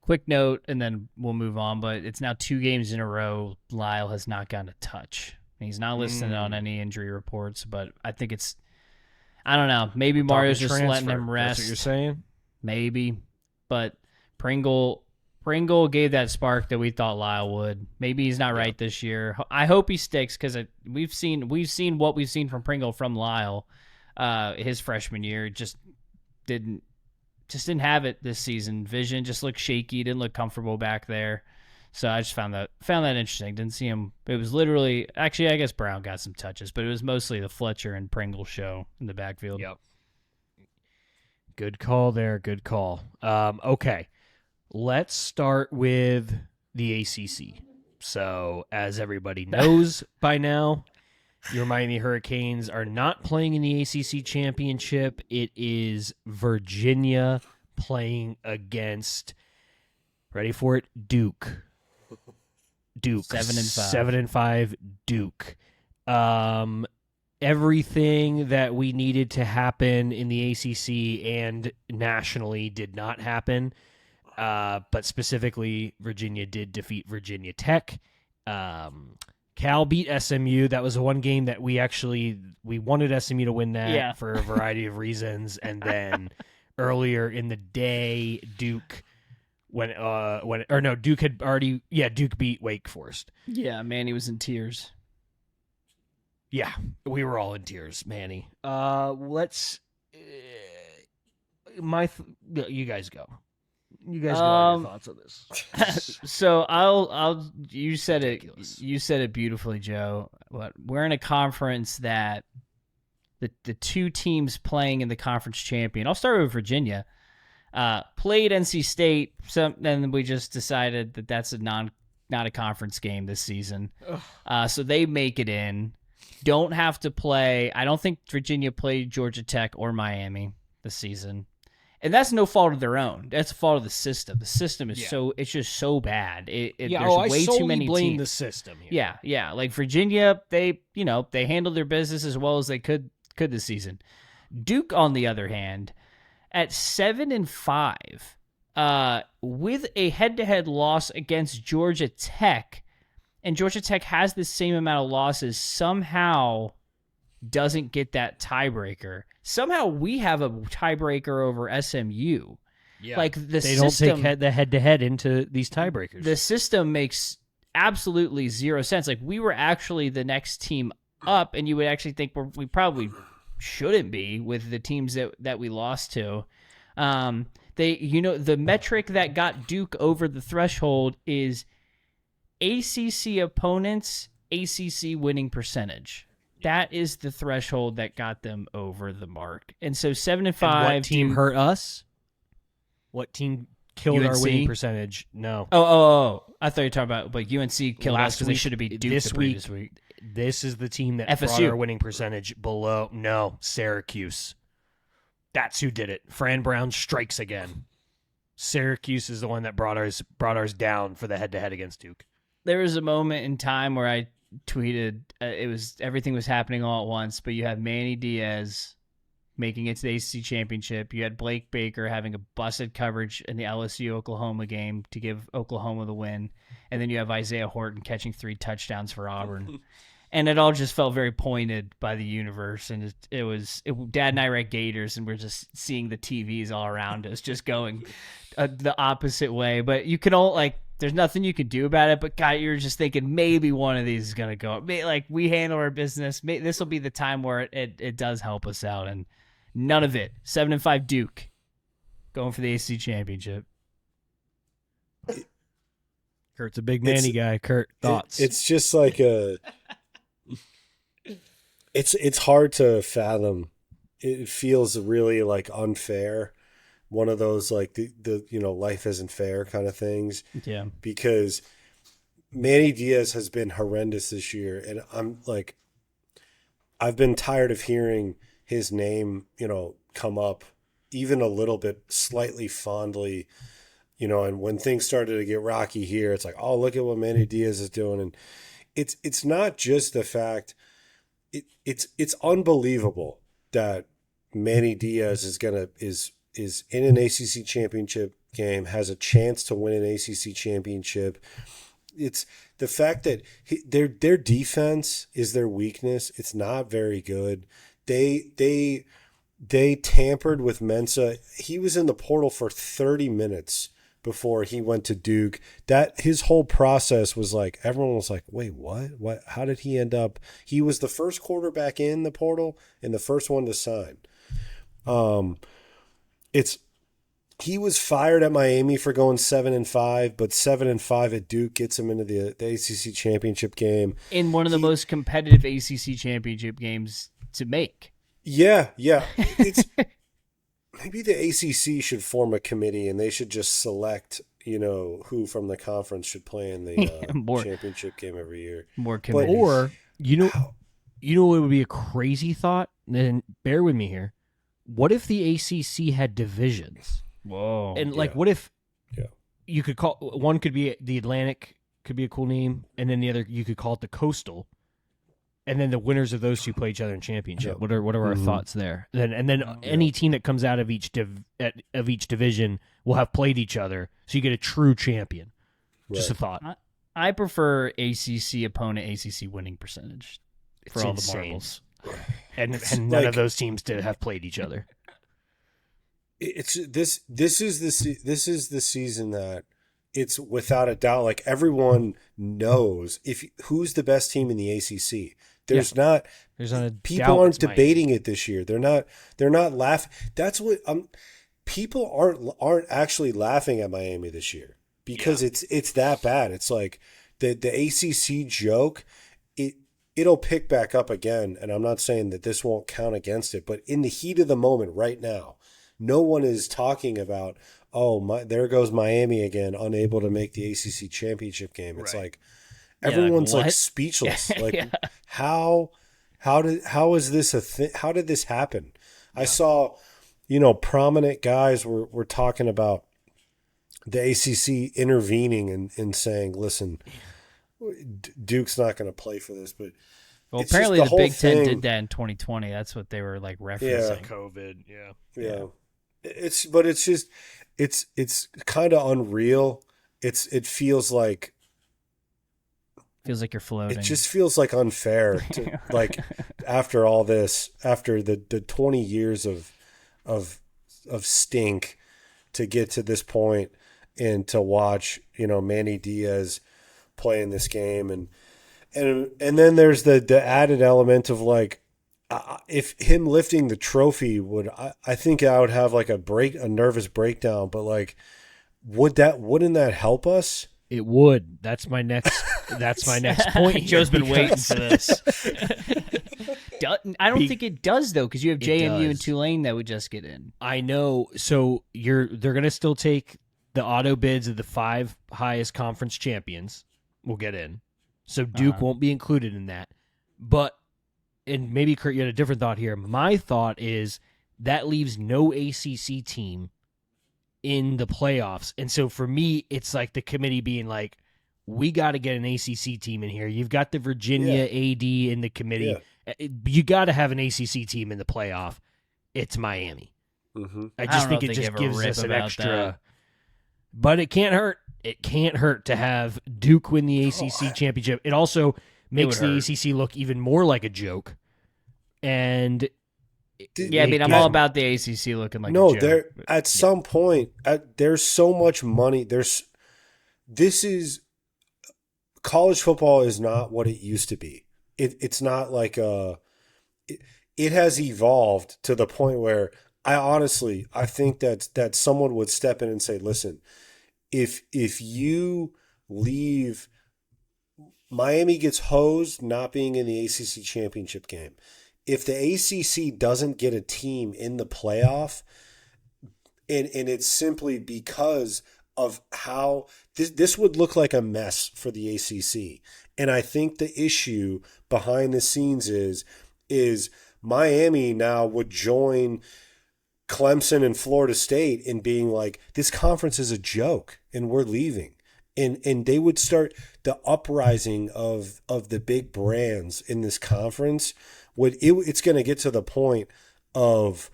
Quick note, and then we'll move on, but it's now 2 games in a row Lyle has not gotten a touch. He's not listed on any injury reports, but I think it's, I don't know, maybe Mario's just letting him rest. That's what you're saying? Maybe. But Pringle, Pringle gave that spark that we thought Lyle would. Maybe he's not right this year. I hope he sticks because we've seen what we've seen from Pringle from Lyle his freshman year. Just didn't have it this season. Vision just looked shaky. Didn't look comfortable back there. So I just found that interesting. Didn't see him. It was literally actually I guess Brown got some touches, but it was mostly the Fletcher and Pringle show in the backfield. Yep. Good call there. Good call. Okay. Let's start with the ACC. So, as everybody knows by now, your Miami Hurricanes are not playing in the ACC championship. It is Virginia playing against, ready for it, Duke. 7-5. 7-5 Duke. Everything that we needed to happen in the ACC and nationally did not happen. But specifically, Virginia did defeat Virginia Tech. Cal beat SMU. That was one game that we wanted SMU to win that for a variety of reasons. And then earlier in the day, Duke Duke beat Wake Forest. Yeah, Manny was in tears. Yeah, we were all in tears, Manny. You guys go. You guys got your thoughts on this. So you said Ridiculous. it. You said it beautifully, Joe. We're in a conference that the two teams playing in the conference champion. I'll start with Virginia. Played NC State. Then we just decided that that's not a conference game this season. So they make it in. Don't have to play. I don't think Virginia played Georgia Tech or Miami this season. And that's no fault of their own. That's a fault of the system. The system is it's just so bad. There's way too many blame teams. the system here. Yeah. Like Virginia, they handled their business as well as they could this season. Duke, on the other hand, at 7-5, with a head-to-head loss against Georgia Tech, and Georgia Tech has the same amount of losses, somehow doesn't get that tiebreaker. Somehow we have a tiebreaker over SMU. Yeah. Like they don't take the head-to-head into these tiebreakers. The system makes absolutely zero sense. Like we were actually the next team up, and you would actually think we probably shouldn't be with the teams that we lost to. The metric that got Duke over the threshold is ACC opponents, ACC winning percentage. That is the threshold that got them over the mark. And so 7-5. And what team hurt us? What team killed our UNC? winning percentage? No. Oh. I thought you were talking about UNC killed us Last because they week- should have beat Duke this the previous week. This is the team that FSU. brought our winning percentage below. No, Syracuse. That's who did it. Fran Brown strikes again. Syracuse is the one that brought ours down for the head-to-head against Duke. There was a moment in time where I tweeted everything was happening all at once, but you had Manny Diaz making it to the ACC championship. You had Blake Baker having a busted coverage in the LSU-Oklahoma game to give Oklahoma the win, and then you have Isaiah Horton catching 3 touchdowns for Auburn. And it all just felt very pointed by the universe, and Dad and I were at Gators, and we're just seeing the TVs all around us just going the opposite way. But you can all there's nothing you can do about it. But God, you're just thinking maybe one of these is gonna go. We handle our business. This will be the time where it does help us out, and none of it. 7-5 Duke going for the ACC championship. Kurt's a big Manny guy. Kurt, thoughts? It's just like it's hard to fathom. It feels really unfair. One of those the life isn't fair kind of things. Yeah. Because Manny Diaz has been horrendous this year, and I've been tired of hearing his name, come up even a little bit, slightly fondly, and when things started to get rocky here, it's like, oh, look at what Manny Diaz is doing. And it's not just the fact, it's unbelievable that Manny Diaz is in an ACC championship game, has a chance to win an ACC championship. It's the fact that their defense is their weakness. It's not very good. They tampered with Mensa. He was in the portal for 30 minutes before he went to Duke. That his whole process was like, everyone was like, wait, what? How did he end up? He was the first quarterback in the portal and the first one to sign. He was fired at Miami for going 7-5, but 7-5 at Duke gets him into the ACC championship game. In one of the most competitive ACC championship games to make. Yeah. It's maybe the ACC should form a committee and they should just select, who from the conference should play in the championship game every year. More committee. Or you know what would be a crazy thought? And bear with me here. What if the ACC had divisions? Whoa. And what if you could call one could be the Atlantic, could be a cool name, and then the other you could call it the Coastal, and then the winners of those two play each other in championship. What are our thoughts there? Then any team that comes out of each division will have played each other, so you get a true champion. Right. Just a thought. I prefer ACC opponent ACC winning percentage for it's all insane. the marbles, and none of those teams to have played each other. It's this is the season that it's without a doubt, like everyone knows who's the best team in the ACC. There's not a people aren't debating it this year. They're not laughing. That's what people aren't actually laughing at Miami this year because it's that bad. It's like the ACC joke. It'll pick back up again, and I'm not saying that this won't count against it, but in the heat of the moment right now, no one is talking about, there goes Miami again, unable to make the ACC championship game. It's like everyone's like speechless. Like how is this a thing? How did this happen? I saw, prominent guys were talking about the ACC intervening and saying, listen, Duke's not going to play for this, but apparently the Big Ten did that in 2020. That's what they were like referencing. COVID. Yeah. It's kind of unreal. It feels like you're floating. It just feels like unfair to like after all this, after the 20 years of stink to get to this point and to watch, Manny Diaz play in this game and then there's the added element of like, if him lifting the trophy I think I would have like a nervous breakdown, but like, wouldn't that help us? It would. That's my next point. Joe's been waiting for this. I don't think it does though, because you have JMU and Tulane that would just get in. I know. So they're going to still take the auto bids of the 5 highest conference champions will get in. So Duke won't be included in that. But and maybe Kurt, you had a different thought here. My thought is that leaves no ACC team in the playoffs. And so for me, it's like the committee being like, we got to get an ACC team in here. You've got the Virginia AD in the committee. Yeah. You got to have an ACC team in the playoff. It's Miami. Mm-hmm. I just think it just gives us an extra. That. But it can't hurt. It can't hurt to have Duke win the ACC championship. It also makes the ACC look even more like a joke. And I'm all about the ACC looking like a joke. There at some point, there's so much money. College football is not what it used to be. It's not like it has evolved to the point where I think that someone would step in and say, listen, if you leave, Miami gets hosed not being in the ACC championship game. If the ACC doesn't get a team in the playoff, and it's simply because of how this would look like a mess for the ACC. And I think the issue behind the scenes is Miami now would join Clemson and Florida State in being like, this conference is a joke and we're leaving. And they would start the uprising of the big brands in this conference. It's going to get to the point of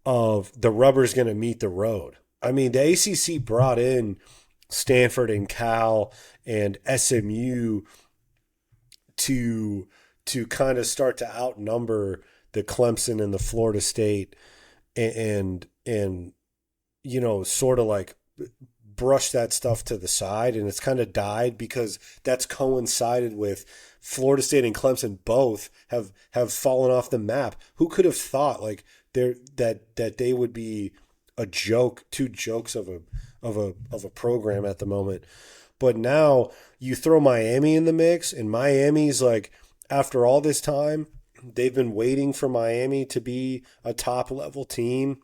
the rubber's going to meet the road. I mean, the ACC brought in Stanford and Cal and SMU to kind of start to outnumber the Clemson and the Florida State and sort of like brushed that stuff to the side, and it's kind of died because that's coincided with Florida State and Clemson both have fallen off the map. Who could have thought like that they would be a joke, two jokes of a program at the moment. But now you throw Miami in the mix, and Miami's like, after all this time, they've been waiting for Miami to be a top level team.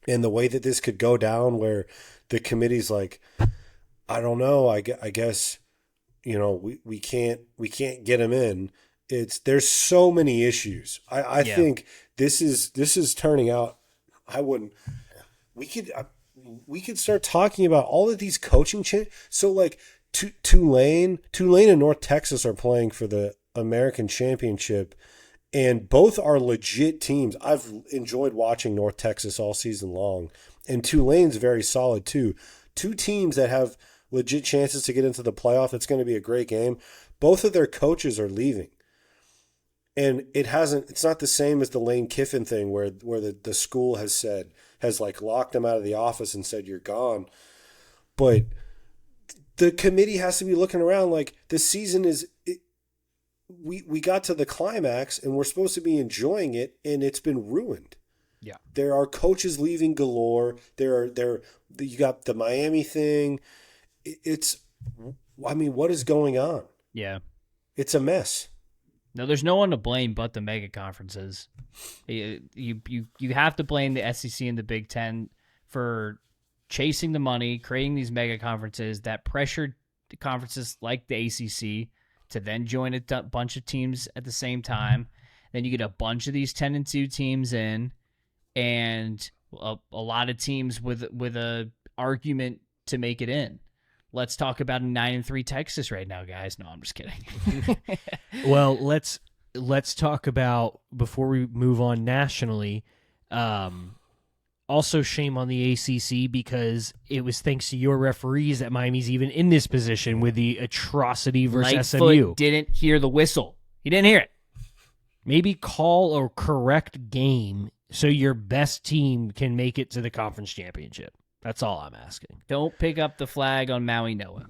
And the way that this could go down, where the committee's like, I don't know, I guess, we can't get him in. There's so many issues. I think this is turning out. We could start talking about all of these coaching changes. So like Tulane and North Texas are playing for the American Championship. And both are legit teams. I've enjoyed watching North Texas all season long. And Tulane's very solid too. Two teams that have legit chances to get into the playoff. It's going to be a great game. Both of their coaches are leaving. And it's not the same as the Lane Kiffin thing where the school has like locked them out of the office and said, you're gone. But the committee has to be looking around like the season is... We got to the climax and we're supposed to be enjoying it, and it's been ruined. Yeah. There are coaches leaving galore. You got the Miami thing. What is going on? Yeah. It's a mess. No, there's no one to blame but the mega conferences. You have to blame the SEC and the Big Ten for chasing the money, creating these mega conferences that pressured conferences like the ACC to then join a bunch of teams at the same time. Then you get a bunch of these 10-2 teams in, and a lot of teams with a argument to make it in. Let's talk about a 9-3 Texas right now, guys. No, I'm just kidding. Well, let's talk about, before we move on nationally, also shame on the ACC, because it was thanks to your referees that Miami's even in this position with the atrocity versus SMU. Lightfoot didn't hear the whistle. He didn't hear it. Maybe call a correct game so your best team can make it to the conference championship. That's all I'm asking. Don't pick up the flag on Maui Noah.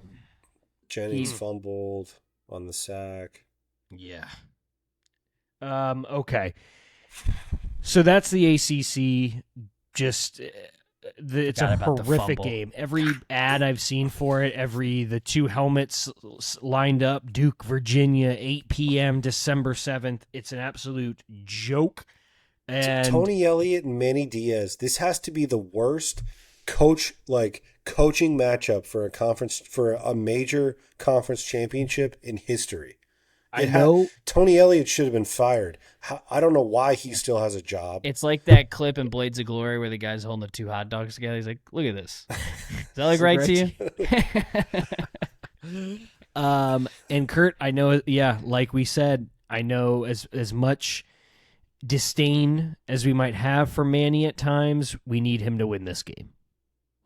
Jennings fumbled on the sack. Yeah. Okay. So that's the ACC. Just it's a horrific game. Every ad I've seen for it, the two helmets lined up, Duke, Virginia, 8 p.m. December 7th. It's an absolute joke. And Tony Elliott and Manny Diaz. This has to be the worst coaching matchup for a major conference championship in history. I know Tony Elliott should have been fired. I don't know why he still has a job. It's like that clip in Blades of Glory where the guy's holding the two hot dogs together. He's like, "Look at this. Does that look right to you?" And Kurt, I know. Yeah, like we said, I know as much disdain as we might have for Manny at times, we need him to win this game.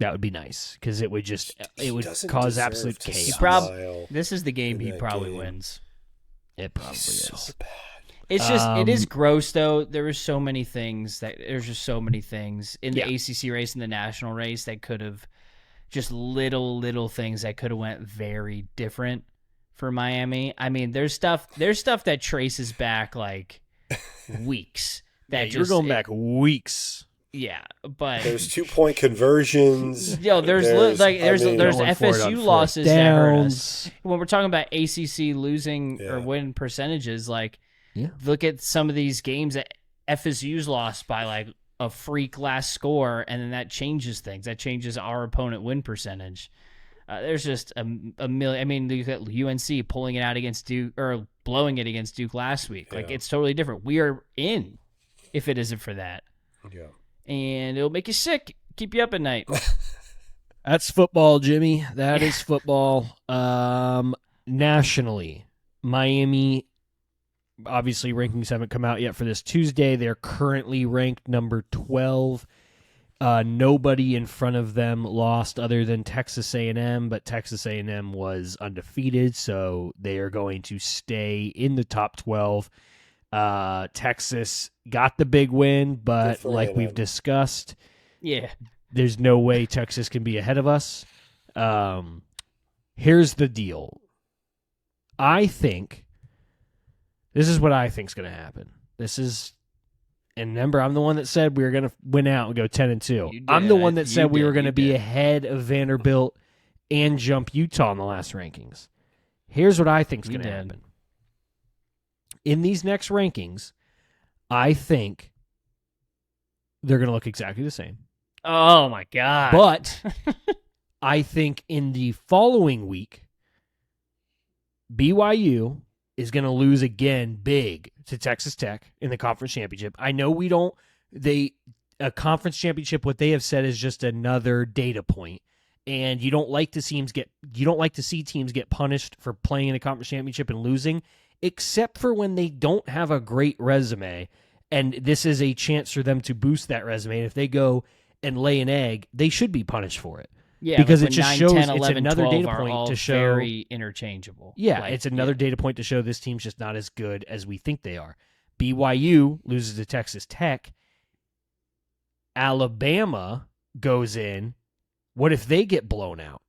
That would be nice, because it would cause absolute chaos. This is the game he probably wins. It probably is. So bad. It's just it is gross though. There's just so many things in the ACC race and the national race that could have just little things that could have went very different for Miami. I mean, there's stuff that traces back like weeks. You're going back weeks. Yeah, but there's 2-point conversions. There's FSU losses that hurt us. When we're talking about ACC losing or win percentages, look at some of these games that FSU's lost by like a freak last score, and then that changes things. That changes our opponent win percentage. There's just a million. I mean, you got UNC pulling it out against Duke or blowing it against Duke last week. Like it's totally different. We are in if it isn't for that. Yeah. And it'll make you sick, keep you up at night. That's football, Jimmy. That is football. Nationally, Miami, obviously rankings haven't come out yet for this Tuesday. They're currently ranked number 12. Nobody in front of them lost other than Texas A&M, but Texas A&M was undefeated, so they are going to stay in the top 12. Texas got the big win, but like we've discussed, there's no way Texas can be ahead of us. Here's the deal. I think this is what I think is going to happen. And remember, I'm the one that said we were going to win out and go 10-2. I'm the one that said we were going to be ahead of Vanderbilt and jump Utah in the last rankings. Here's what I think is going to happen. In these next rankings, I think they're going to look exactly the same. Oh, my God. But I think in the following week, BYU is going to lose again big to Texas Tech in the conference championship. I know a conference championship, what they have said is just another data point. And you don't like to see teams get punished for playing in a conference championship and losing, except for when they don't have a great resume. And this is a chance for them to boost that resume. And if they go and lay an egg, they should be punished for it. Yeah, because like it just 9, shows 10, it's 11, another 12 data point to show very interchangeable. Yeah, it's another data point to show this team's just not as good as we think they are. BYU loses to Texas Tech. Alabama goes in. What if they get blown out?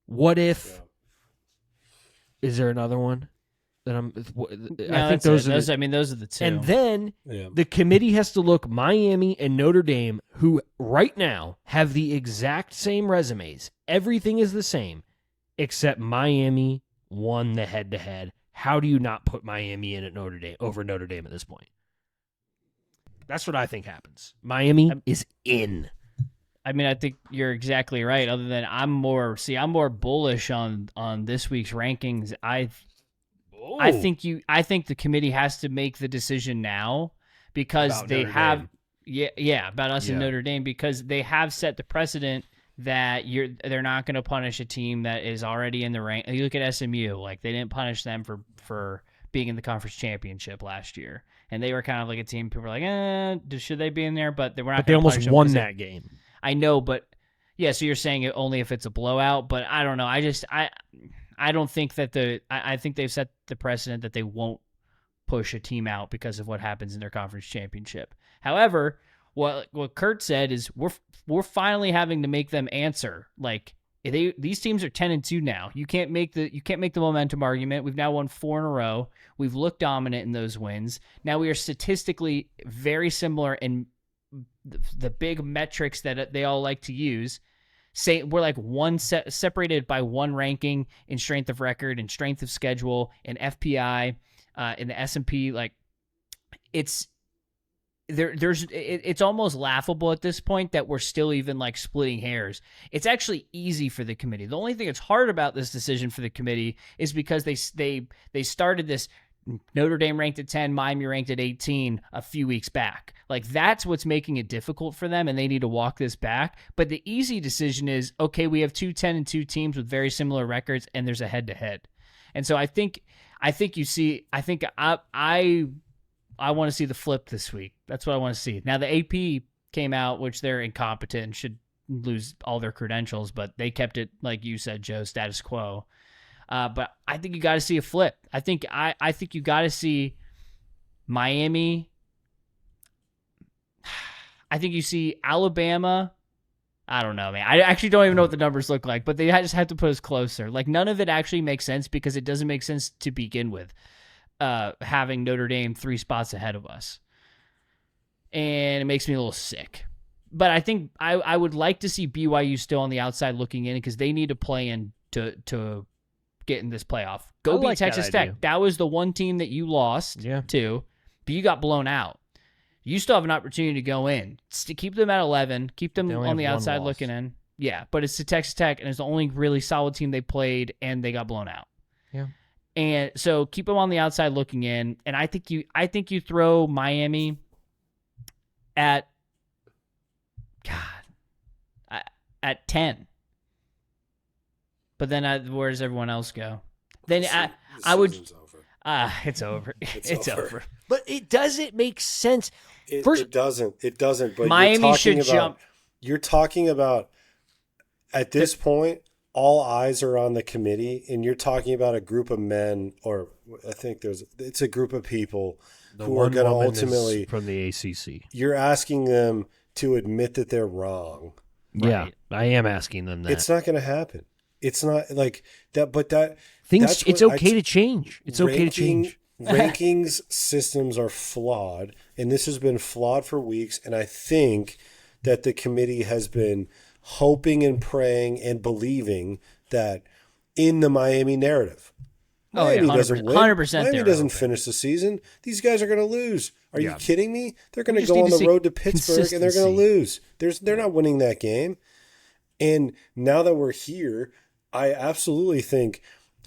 What if? Is there another one that I'm? I think those are the two. And then the committee has to look Miami and Notre Dame, who right now have the exact same resumes. Everything is the same, except Miami won the head-to-head. How do you not put Miami in at Notre Dame over Notre Dame at this point? That's what I think happens. Miami is in. I mean, I think you're exactly right. Other than I'm more bullish on this week's rankings. I think the committee has to make the decision now because about they Notre have Dame. About us and Notre Dame, because they have set the precedent that they're not going to punish a team that is already in the rank. You look at SMU, like they didn't punish them for being in the conference championship last year, and they were kind of like a team people were like, should they be in there? But they were not. But they almost won that game. I know, but yeah. So you're saying it only if it's a blowout, but I don't know. I don't think that I think they've set the precedent that they won't push a team out because of what happens in their conference championship. However, what Kurt said is we're finally having to make them answer. Like these teams are 10-2 now. You can't make the momentum argument. We've now won 4 in a row. We've looked dominant in those wins. Now we are statistically very similar in the big metrics that they all like to use. Say we're like separated by one ranking in strength of record and strength of schedule and FPI in the S&P. Like it's almost laughable at this point that we're still even like splitting hairs. It's actually easy for the committee. The only thing that's hard about this decision for the committee is because they started this Notre Dame ranked at 10, Miami ranked at 18 a few weeks back. Like that's what's making it difficult for them, and they need to walk this back. But the easy decision is, okay, we have 2 10-2 teams with very similar records, and there's a head-to-head. And so I think I want to see the flip this week. That's what I want to see. Now the AP came out, which they're incompetent and should lose all their credentials, but they kept it, like you said, Joe, status quo. But I think you got to see a flip. I think you got to see Miami. I think you see Alabama. I don't know, man. I actually don't even know what the numbers look like, but they just have to put us closer. Like none of it actually makes sense because it doesn't make sense to begin with. Having Notre Dame 3 spots ahead of us, and it makes me a little sick. But I think I would like to see BYU still on the outside looking in because they need to play in to get in this playoff. Go beat Texas Tech. That was the one team that you lost to, but you got blown out. You still have an opportunity to go in. To keep them at 11, keep them on the outside looking in. Yeah, but it's to Texas Tech, and it's the only really solid team they played, and they got blown out. Yeah. And so keep them on the outside looking in, and I think you throw Miami at 10. But then where does everyone else go? Then I would. It's over. It's over. But it doesn't make sense. It doesn't. But Miami should jump. You're talking about at this point, all eyes are on the committee, and you're talking about a group of men, or I think it's a group of people who are going to ultimately from the ACC. You're asking them to admit that they're wrong. Yeah, I am asking them that. It's not going to happen. It's not like that, but that Things. It's okay to change. It's okay to change. Rankings systems are flawed, and this has been flawed for weeks. And I think that the committee has been hoping and praying and believing that in the Miami narrative. Miami doesn't win. 100% Miami doesn't finish the season. These guys are going to lose. Are you kidding me? They're going to just go need on to the road to Pittsburgh and they're going to lose. They're not winning that game. And now that we're here, I absolutely think.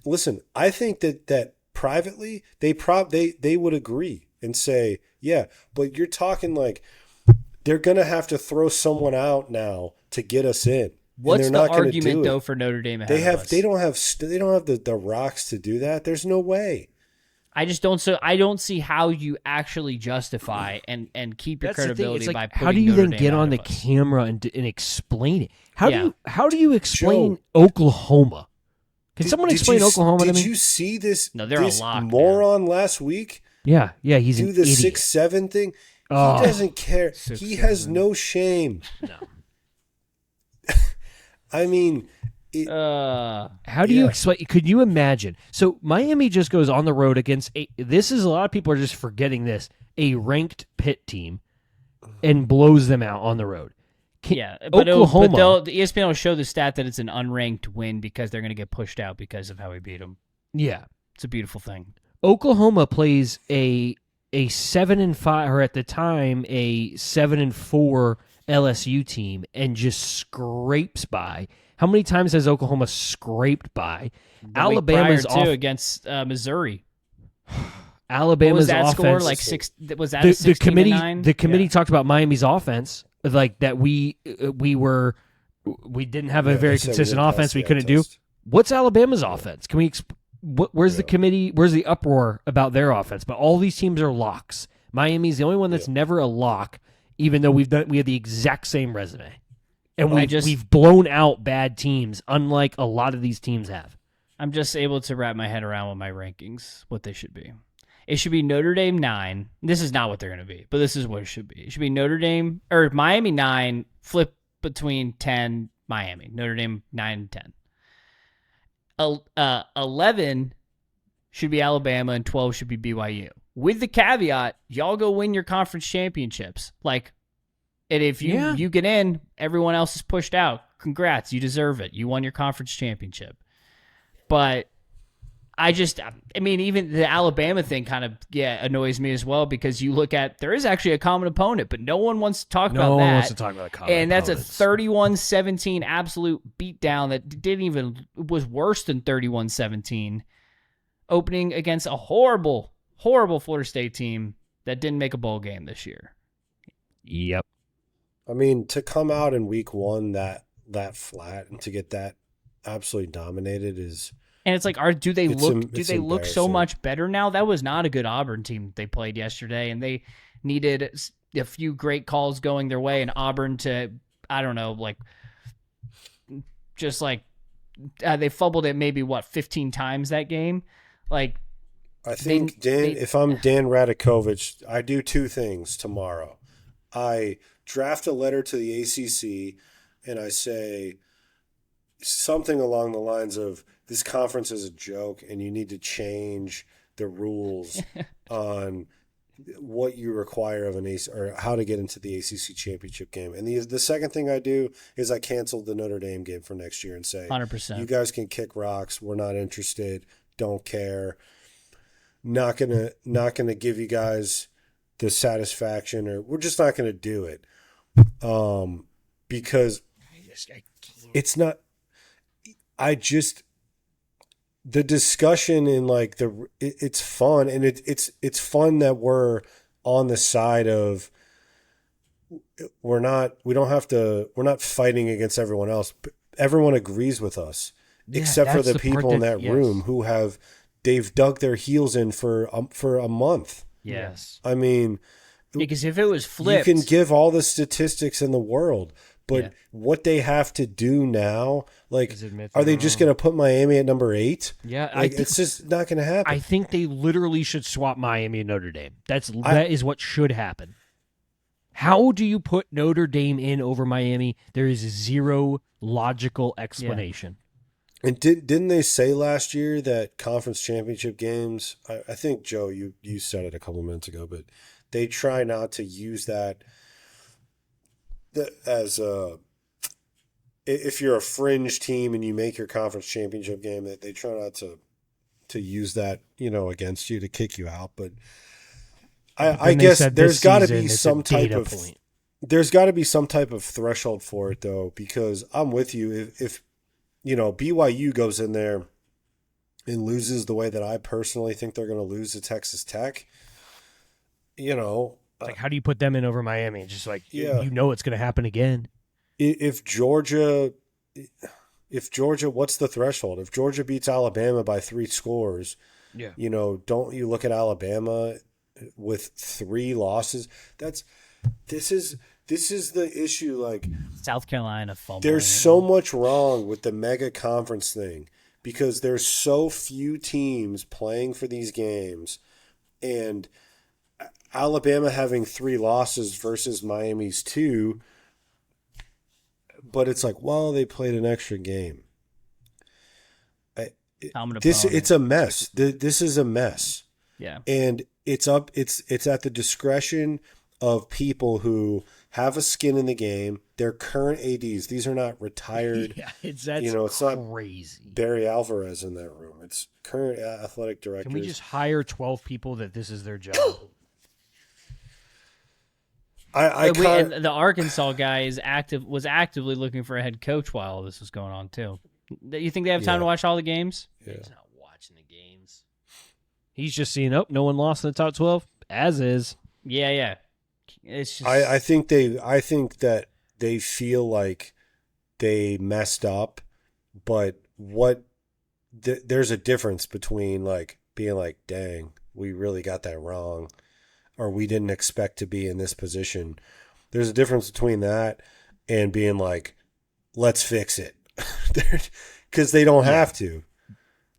Listen, I think that privately they would agree and say, yeah, but you're talking like they're going to have to throw someone out now to get us in. What's the argument though for Notre Dame? They don't have the rocks to do that. There's no way. I just don't. So I don't see how you actually justify and keep your credibility by putting how do you Notre then Dame get out on of the us. camera and explain it? How do you explain Oklahoma? Can someone explain Oklahoma to me? Did you see this? No, they're this a lock, moron last week. Yeah, he's do an the idiot. 6-7 thing. He doesn't care. He has no shame. No. I mean, how do you explain? Could you imagine? So Miami just goes on the road against this is a lot of people are just forgetting this, a ranked Pitt team, and blows them out on the road. But Oklahoma. the ESPN will show the stat that it's an unranked win because they're going to get pushed out because of how we beat them. Yeah, it's a beautiful thing. Oklahoma plays a 7-5, or at the time a 7-4 LSU team, and just scrapes by. How many times has Oklahoma scraped by? Alabama's prior against Missouri. Alabama's what was that offense score? Like six? Was that a 16-9? The committee talked about Miami's offense, like that we didn't have a very consistent offense. We couldn't do. What's Alabama's offense? Can we? Where's the committee? Where's the uproar about their offense? But all these teams are locks. Miami's the only one that's never a lock, even though we have the exact same resume, and we've blown out bad teams, unlike a lot of these teams have. I'm just able to wrap my head around with my rankings what they should be. It should be Notre Dame 9. This is not what they're going to be, but this is what it should be. It should be Notre Dame or Miami 9, flip between 10, Miami. Notre Dame 9 and 10. 11 should be Alabama and 12 should be BYU. With the caveat, y'all go win your conference championships. And if you get in, everyone else is pushed out. Congrats, you deserve it. You won your conference championship. But even the Alabama thing kind of annoys me as well, because you look at, there is actually a common opponent, but no one wants to talk about that. No one wants to talk about common opponents. And that's a 31-17 absolute beatdown that was worse than 31-17, opening against a horrible, horrible Florida State team that didn't make a bowl game this year. Yep. I mean, to come out in week one that flat and to get that absolutely dominated is. And it's like, do they look so much better now? That was not a good Auburn team they played yesterday, and they needed a few great calls going their way, and Auburn to, I don't know, they fumbled it maybe 15 times that game. I think if I'm Dan Radakovich, I do two things tomorrow. I draft a letter to the ACC, and I say something along the lines of, this conference is a joke and you need to change the rules on what you require of or how to get into the ACC championship game. And the second thing I do is I canceled the Notre Dame game for next year and say, 100%. You guys can kick rocks. We're not interested. Don't care. Not gonna give you guys the satisfaction, or we're just not gonna do it. Because it's not. The discussion in it's fun, and it's fun that we're on the side of we're not fighting against everyone else. Everyone agrees with us, except for the people in that room who they've dug their heels in for a month. Yes. I mean, because if it was flipped, you can give all the statistics in the world, but what they have to do now, are they just going to put Miami at number 8? Yeah, it's just not going to happen. I think they literally should swap Miami and Notre Dame. That is what should happen. How do you put Notre Dame in over Miami? There is zero logical explanation. And didn't they say last year that conference championship games, I think, Joe, you said it a couple minutes ago, but they try not to use that as if you're a fringe team and you make your conference championship game, that they try not to use that, against you to kick you out. But I guess there's got to be some type of point. There's got to be some type of threshold for it, though, because I'm with you. If BYU goes in there and loses the way that I personally think they're going to lose to Texas Tech, like, how do you put them in over Miami? Just like, it's going to happen again. If Georgia, what's the threshold? If Georgia beats Alabama by 3 scores, don't you look at Alabama with 3 losses? This is the issue. Like, South Carolina fumble. There's so much wrong with the mega conference thing because there's so few teams playing for these games, and Alabama having 3 losses versus Miami's 2. But it's like, well, they played an extra game. It's a mess. This is a mess. Yeah. And it's at the discretion of people who have a skin in the game. They're current ADs. These are not retired. Yeah, it's crazy. Not Barry Alvarez in that room. It's current athletic directors. Can we just hire 12 people that this is their job? And the Arkansas guy was actively looking for a head coach while all this was going on too. You think they have time to watch all the games? Yeah. He's not watching the games. He's just seeing, no one lost in the top 12, as is. Yeah. It's just... I think that they feel like they messed up, but there's a difference between like being like, dang, we really got that wrong, or we didn't expect to be in this position. There's a difference between that and being like, let's fix it. Because they don't have to.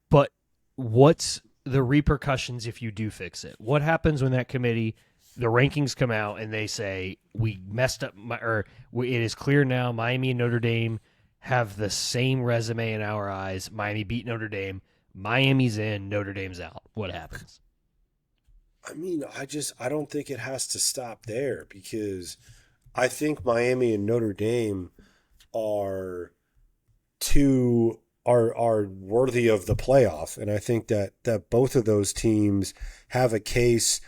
But what's the repercussions if you do fix it? What happens when that committee, the rankings come out and they say, we messed up, it is clear now Miami and Notre Dame have the same resume in our eyes. Miami beat Notre Dame. Miami's in, Notre Dame's out. What happens? I mean, I don't think it has to stop there, because I think Miami and Notre Dame are worthy of the playoff, and I think that both of those teams have a case.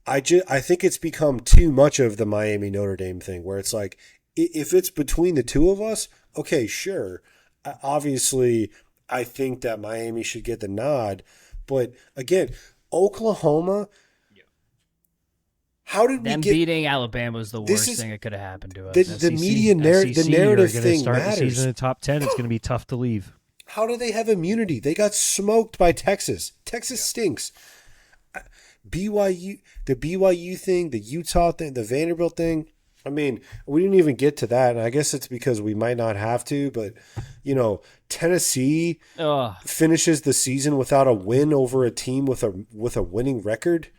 I think it's become too much of the Miami Notre Dame thing, where it's like, if it's between the two of us, okay, sure. Obviously, I think that Miami should get the nod, but again, Oklahoma. How did we beating Alabama was the worst thing that could have happened to us? The media the narrative thing matters. The season in the top 10, it's going to be tough to leave. How do they have immunity? They got smoked by Texas. Texas stinks. BYU, the BYU thing, the Utah thing, the Vanderbilt thing. I mean, we didn't even get to that, and I guess it's because we might not have to, but, Tennessee finishes the season without a win over a team with a winning record.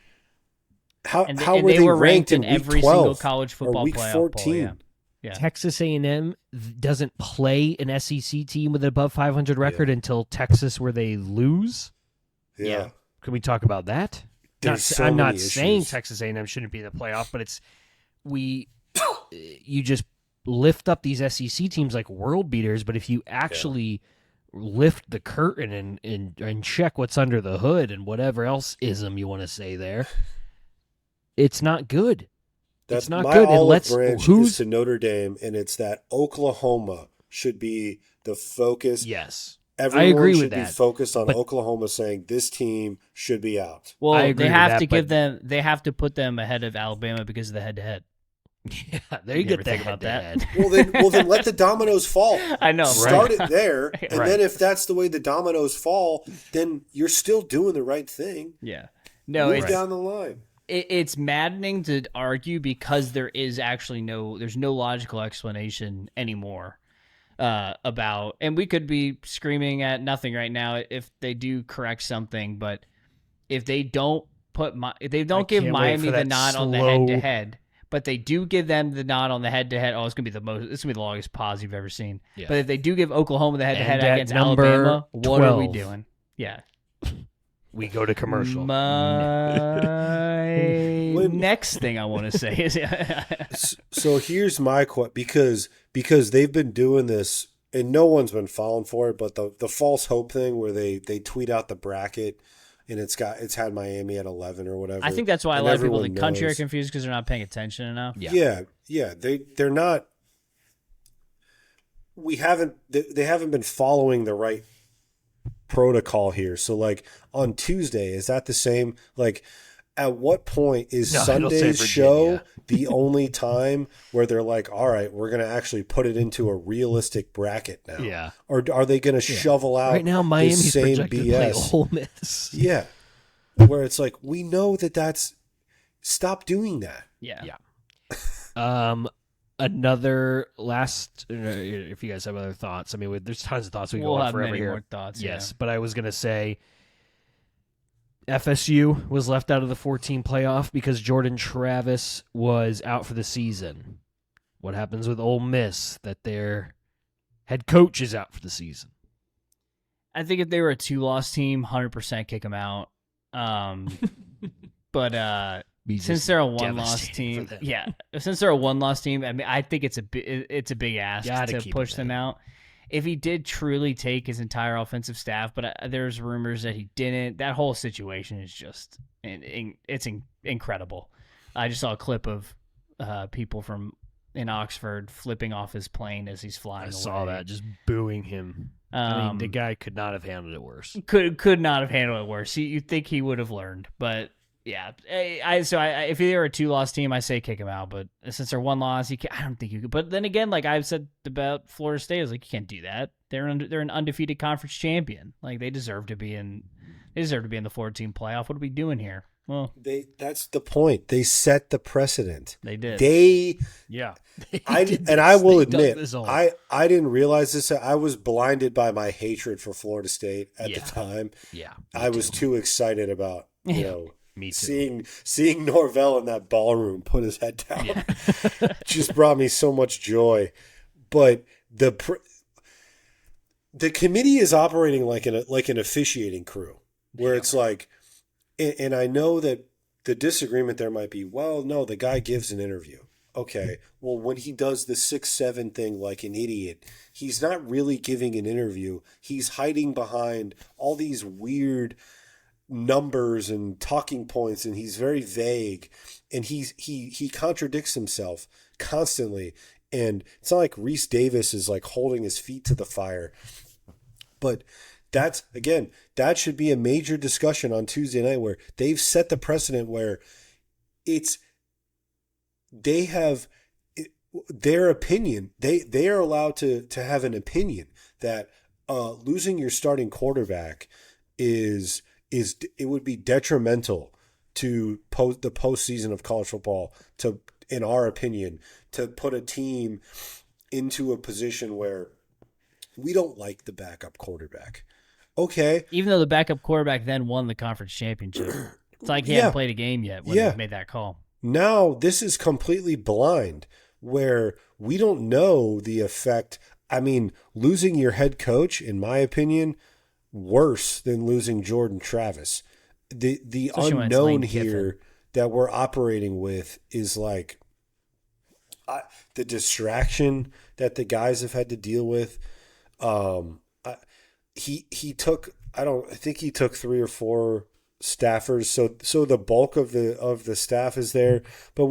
How were they ranked in every single college football week playoff 14? Poll, yeah. Texas A&M doesn't play an SEC team with an above 500 record until Texas, where they lose. Yeah. Can we talk about that? I'm not saying Texas A&M shouldn't be in the playoff, but you just lift up these SEC teams like world beaters, but if you actually lift the curtain and check what's under the hood and whatever else ism you want to say there, it's not good. That's not my good. olive branch is to Notre Dame, and it's that Oklahoma should be the focus. Yes. Everyone I agree should with be that. focused on Oklahoma saying this team should be out. Well, they have to they have to put them ahead of Alabama because of the head-to-head. Yeah, there you get that about that. Well, then let the dominoes fall. I know. Start it there, and then if that's the way the dominoes fall, then you're still doing the right thing. Yeah. No, Move down the line. It's maddening to argue because there is actually there's no logical explanation anymore about, and we could be screaming at nothing right now if they do correct something, but if they don't give Miami the nod on the head-to-head, but they do give them the nod on the head-to-head. Oh, it's gonna be the longest pause you've ever seen. Yeah. But if they do give Oklahoma the head-to-head And at against number Alabama, what are we 12. doing? Yeah. We go to commercial. My next thing I want to say is So here's my question, because they've been doing this and no one's been falling for it, but the false hope thing where they tweet out the bracket and it's had Miami at 11 or whatever. I think that's why a and lot of people in everyone the country are knows. confused because they're not paying attention enough. Yeah. They're not. They haven't been following the right protocol here. So like on Tuesday, is that the same? Like, at what point is No, it'll say Sunday's show Virginia. the only time where they're like, all right, we're going to actually put it into a realistic bracket now? Yeah. Or are they going to shovel out Right now, the Miami's same projected to play BS? Ole Miss. Yeah. Where it's like, we know that's stop doing that. Yeah. Another last, if you guys have other thoughts, I mean, there's tons of thoughts we We'll go on have forever many here. more thoughts. Yes, yeah. but I was going to say FSU was left out of the 14 playoff because Jordan Travis was out for the season. What happens with Ole Miss that their head coach is out for the season? I think if they were a 2-loss team, 100% kick them out. But since they're a 1-loss team, since they're a 1-loss team, I mean, I think it's a big ask Gotta to keep push him them out. If he did truly take his entire offensive staff, but there's rumors that he didn't. That whole situation is just it's incredible. I just saw a clip of people in Oxford flipping off his plane as he's flying. I away. saw that, just booing him. I mean, the guy could not have handled it worse. Could not have handled it worse. You'd think he would have learned, but yeah. If they were a 2-loss team, I say kick him out. But since they're 1 loss, I don't think you could. But then again, like I've said about Florida State, I was like, you can't do that. They're an undefeated conference champion. Like they deserve to be in the 4-team playoff. What are we doing here? Well, That's the point. They set the precedent. they did. Yeah. I will They dug admit, this hole. I didn't realize this. I was blinded by my hatred for Florida State at the time. Yeah. I was too excited about, Me too. seeing Norvell in that ballroom put his head down. Just brought me so much joy. But the committee is operating like an officiating crew, where it's like, and I know that the disagreement there might be, well, no, the guy gives an interview. Okay, well, when he does the 6'7" thing like an idiot, he's not really giving an interview. He's hiding behind all these weird numbers and talking points, and he's very vague, and he contradicts himself constantly. And it's not like Reese Davis is like holding his feet to the fire. But that should be a major discussion on Tuesday night, where they've set the precedent where they have their opinion. They are allowed to have an opinion that losing your starting quarterback it would be detrimental to the postseason of college football, to, in our opinion, to put a team into a position where we don't like the backup quarterback. Okay. Even though the backup quarterback then won the conference championship, it's like he hadn't played a game yet when they made that call. Now this is completely blind, where we don't know the effect. I mean, losing your head coach, in my opinion, worse than losing Jordan Travis. The Especially when it's unknown Lane here Kiffin. That we're operating with is like the distraction that the guys have had to deal with. He took, I think he took 3 or 4 staffers, so the bulk of the staff is there, but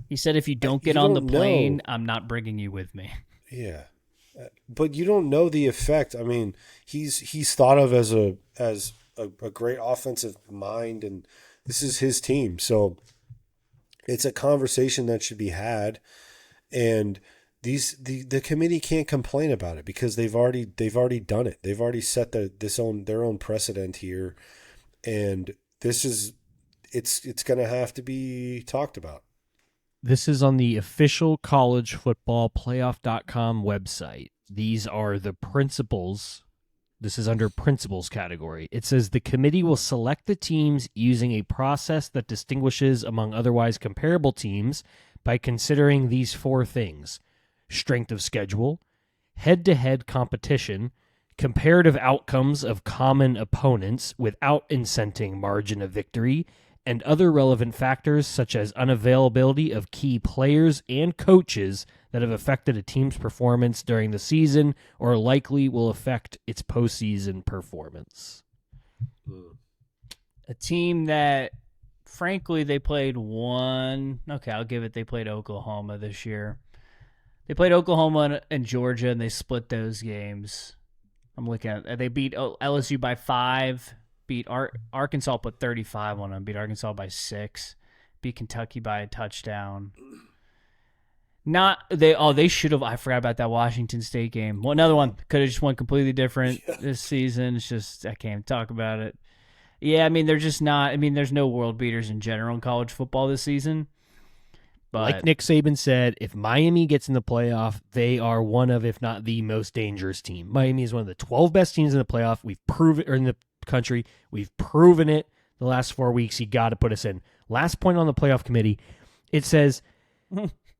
He said, if you don't get on the plane, I'm not bringing you with me. Yeah, but you don't know the effect. I mean, he's thought of as a great offensive mind, and this is his team, so it's a conversation that should be had, and the committee can't complain about it because they've already done it. They've already set their own precedent here, and it's going to have to be talked about. This is on the official collegefootballplayoff.com website. These are the principles This is under principles category. It says the committee will select the teams using a process that distinguishes among otherwise comparable teams by considering these 4 things: strength of schedule, head-to-head competition, comparative outcomes of common opponents without incenting margin of victory, and other relevant factors such as unavailability of key players and coaches that have affected a team's performance during the season or likely will affect its postseason performance. A team that, frankly, they played one. Okay, I'll give it. They played Oklahoma this year. They played Oklahoma and Georgia, and they split those games. I'm looking at. They beat LSU by 5. Beat Arkansas, put 35 on them. Beat Arkansas by 6. Beat Kentucky by a touchdown. They should have. I forgot about that Washington State game. Well, another one could have just went completely different this season. It's just I can't talk about it. Yeah, I mean they're just not. I mean there's no world beaters in general in college football this season. But like Nick Saban said, if Miami gets in the playoff, they are one of, if not the most dangerous team. Miami is one of the 12 best teams in the playoff. We've proven, or in the country, we've proven it the last 4 weeks. You got to put us in. Last point on the playoff committee, it says,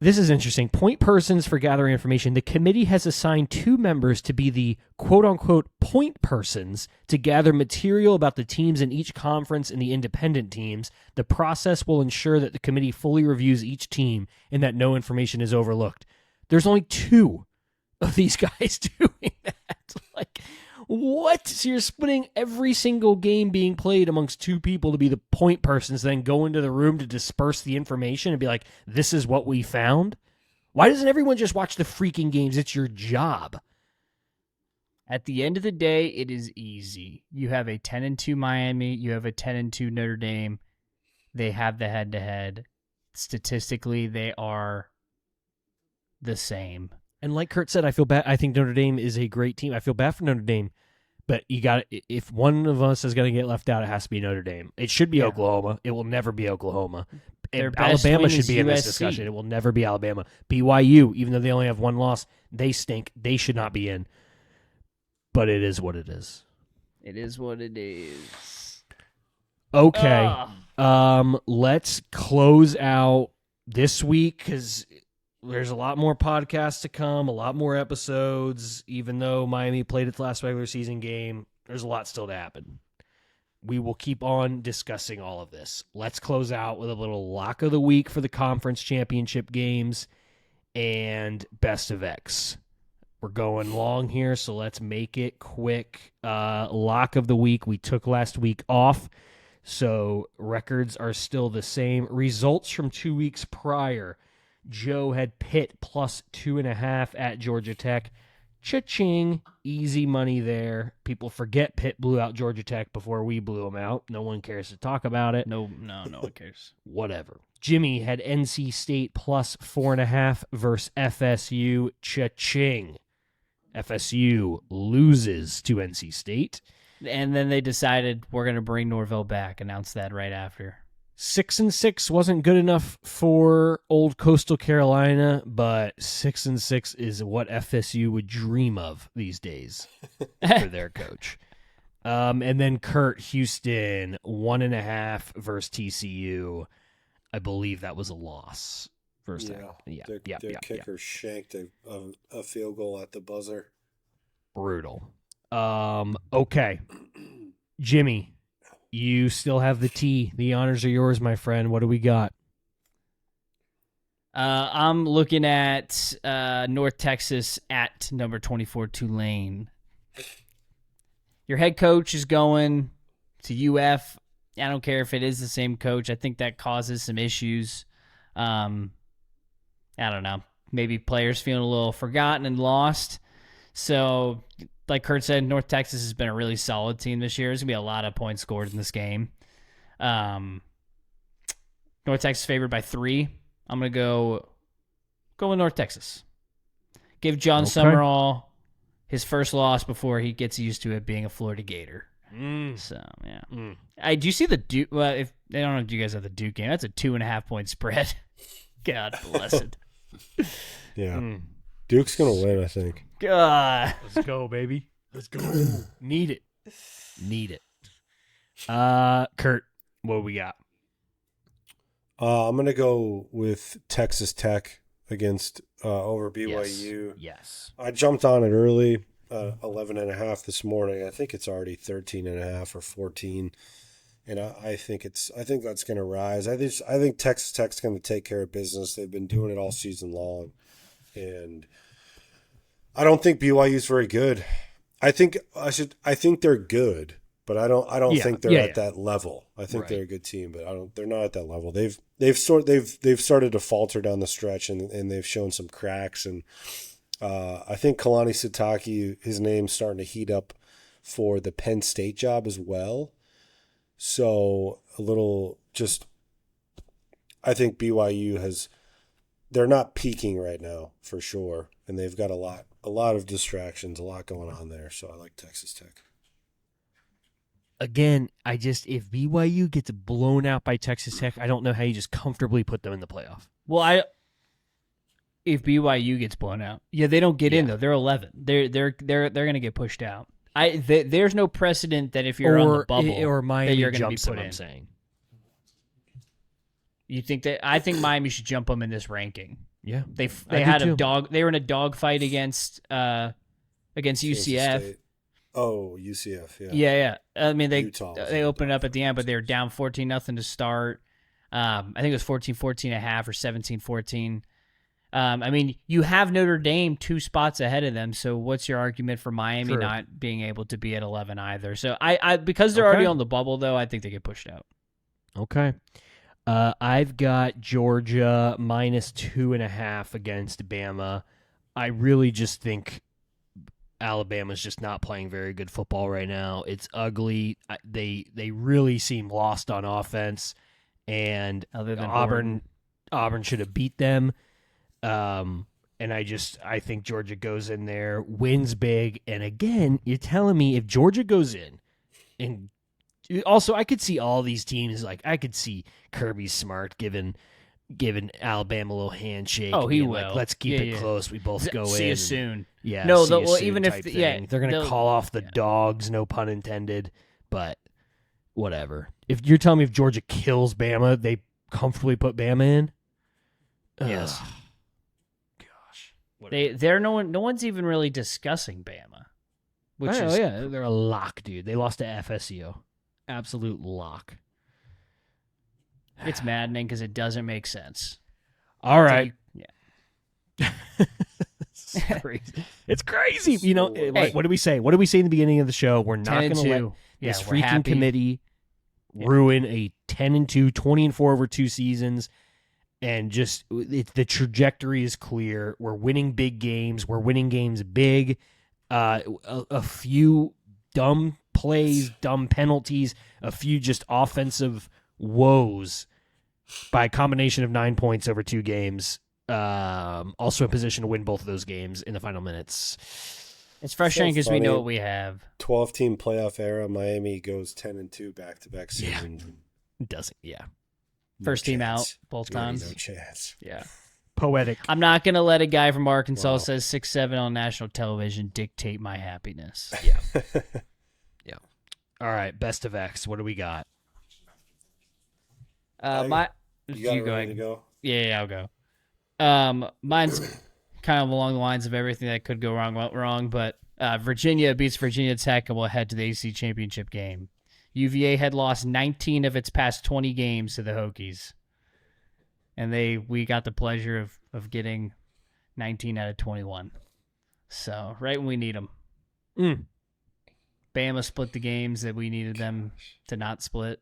this is interesting. Point persons for gathering information. The committee has assigned 2 members to be the quote-unquote point persons to gather material about the teams in each conference and the independent teams. The process will ensure that the committee fully reviews each team and that no information is overlooked. There's only 2 of these guys doing that. Like, what? So you're splitting every single game being played amongst 2 people to be the point persons, then go into the room to disperse the information and be like, this is what we found? Why doesn't everyone just watch the freaking games? It's your job. At the end of the day, it is easy. You have a 10-2 Miami. You have a 10-2 Notre Dame. They have the head-to-head. Statistically, they are the same. And like Kurt said, I feel bad. I think Notre Dame is a great team. I feel bad for Notre Dame, but you got if one of us is going to get left out, it has to be Notre Dame. It should be Oklahoma. It will never be Oklahoma. And Alabama should be in this discussion. It will never be Alabama. BYU, even though they only have 1 loss, they stink. They should not be in. But it is what it is. It is what it is. Okay. Let's close out this week because there's a lot more podcasts to come, a lot more episodes. Even though Miami played its last regular season game, there's a lot still to happen. We will keep on discussing all of this. Let's close out with a little lock of the week for the conference championship games and best of X. We're going long here, so let's make it quick. Lock of the week. We took last week off, so records are still the same. Results from 2 weeks prior. Joe had Pitt plus 2.5 at Georgia Tech. Cha-ching. Easy money there. People forget Pitt blew out Georgia Tech before we blew them out. No one cares to talk about it. No one cares. Whatever. Jimmy had NC State plus 4.5 versus FSU. Cha-ching. FSU loses to NC State. And then they decided we're going to bring Norvell back. Announced that right after. 6-6 wasn't good enough for old Coastal Carolina, but 6-6 is what FSU would dream of these days for their coach. And then Kurt, Houston, 1.5 versus TCU. I believe that was a loss. First half. Their kicker shanked a field goal at the buzzer. Brutal. Okay. Jimmy, you still have the T. The honors are yours, my friend. What do we got? I'm looking at North Texas at number 24 Tulane. Your head coach is going to UF. I don't care if it is the same coach. I think that causes some issues. I don't know. Maybe players feeling a little forgotten and lost. So, like Kurt said, North Texas has been a really solid team this year. There's going to be a lot of points scored in this game. North Texas favored by 3. I'm going to go with North Texas. Give John Summerall his first loss before he gets used to it being a Florida Gator. So, yeah. Do you see the Duke? Well, I don't know if you guys have the Duke game. That's a 2.5-point spread. God bless it. Yeah. Duke's going to win, I think. God. Let's go, baby. Let's go. Need it. Kurt, what we got? I'm going to go with Texas Tech against over BYU. Yes. I jumped on it early, 11.5 this morning. I think it's already 13.5 or 14. And I think that's going to rise. I think Texas Tech's going to take care of business. They've been doing it all season long, and I don't think BYU's very good. I think they're good, but I don't think they're at that level. I think they're a good team, but they're not at that level. They've started to falter down the stretch, and they've shown some cracks. And I think Kalani Sitake, his name's starting to heat up for the Penn State job as well. So I think BYU they're not peaking right now for sure. And they've got a lot of distractions, a lot going on there. So I like Texas Tech. Again, if BYU gets blown out by Texas Tech, I don't know how you just comfortably put them in the playoff. Well, if BYU gets blown out, they don't get in though. They're 11. They're going to get pushed out. There's no precedent that if you're on the bubble or Miami that you're going to be jumps put them, in. I'm saying. You think that? I think Miami should jump them in this ranking. Yeah, They were in a dogfight against UCF. Oh, UCF, yeah. Yeah. I mean, they Utah opened up at the end, but they were down 14-0 to start. I think it was 14-14 and a half or 17-14. I mean, you have Notre Dame 2 spots ahead of them, so what's your argument for Miami not being able to be at 11 either? So because they're already on the bubble, though, I think they get pushed out. Okay. I've got Georgia -2.5 against Bama. I really just think Alabama's just not playing very good football right now. It's ugly. They really seem lost on offense, and Other than Auburn should have beat them. And I think Georgia goes in there, wins big, and again, you're telling me if Georgia goes in, and also I could see all these teams, like I could see Kirby Smart giving Alabama a little handshake. Oh, he will. Like, let's keep it close. We both go in. See you soon. Yeah. No, see you soon even if type they're going to call off the dogs, no pun intended, but whatever. If you're telling me if Georgia kills Bama, they comfortably put Bama in? Yes. Gosh. No one's even really discussing Bama. They're a lock, dude. They lost to FSU. Absolute lock. It's maddening because it doesn't make sense. All right. Yeah. It's crazy. It's crazy. You know, Hey. what did we say? What did we say in the beginning of the show? We're not going to let this we're freaking happy. committee ruin a 10-2, 20-4 over 2 seasons. And just the trajectory is clear. We're winning big games. We're winning games big. A few dumb plays, dumb penalties, a few just offensive woes by a combination of 9 points over 2 games. Also in position to win both of those games in the final minutes. It's frustrating because we know what we have. 12-team playoff era. Miami goes 10-2 back-to-back seasons. It doesn't. Yeah. First team out both times. No chance. Yeah. Poetic. I'm not going to let a guy from Arkansas says 6'7" on national television dictate my happiness. Yeah. Yeah. All right. Best of X. What do we got? You got you it go ready ahead. to go? Yeah, I'll go. Mine's kind of along the lines of everything that could go wrong, but Virginia beats Virginia Tech and will head to the AC Championship game. UVA had lost 19 of its past 20 games to the Hokies, and we got the pleasure of getting 19 out of 21. So right when we need them. Bama split the games that we needed them to not split,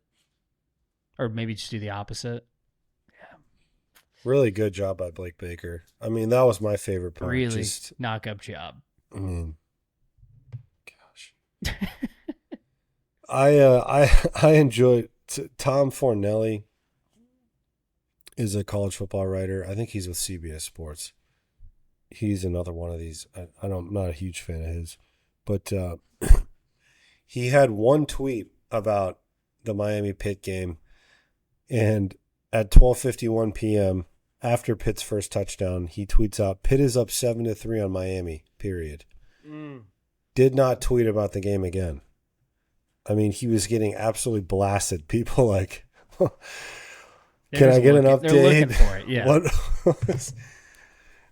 or maybe just do the opposite. Really good job by Blake Baker. I mean, that was my favorite part. Really knock-up job. I mean, gosh. I enjoyed Tom Fornelli is a college football writer. I think he's with CBS Sports. He's another one of these. I'm not a huge fan of his, but he had one tweet about the Miami Pitt game, and at 12:51 p.m. after Pitt's first touchdown, he tweets out, "Pitt is up 7-3 on Miami." Period. did not tweet about the game again. I mean, he was getting absolutely blasted. People like, can I get an update? They're looking for it, yeah.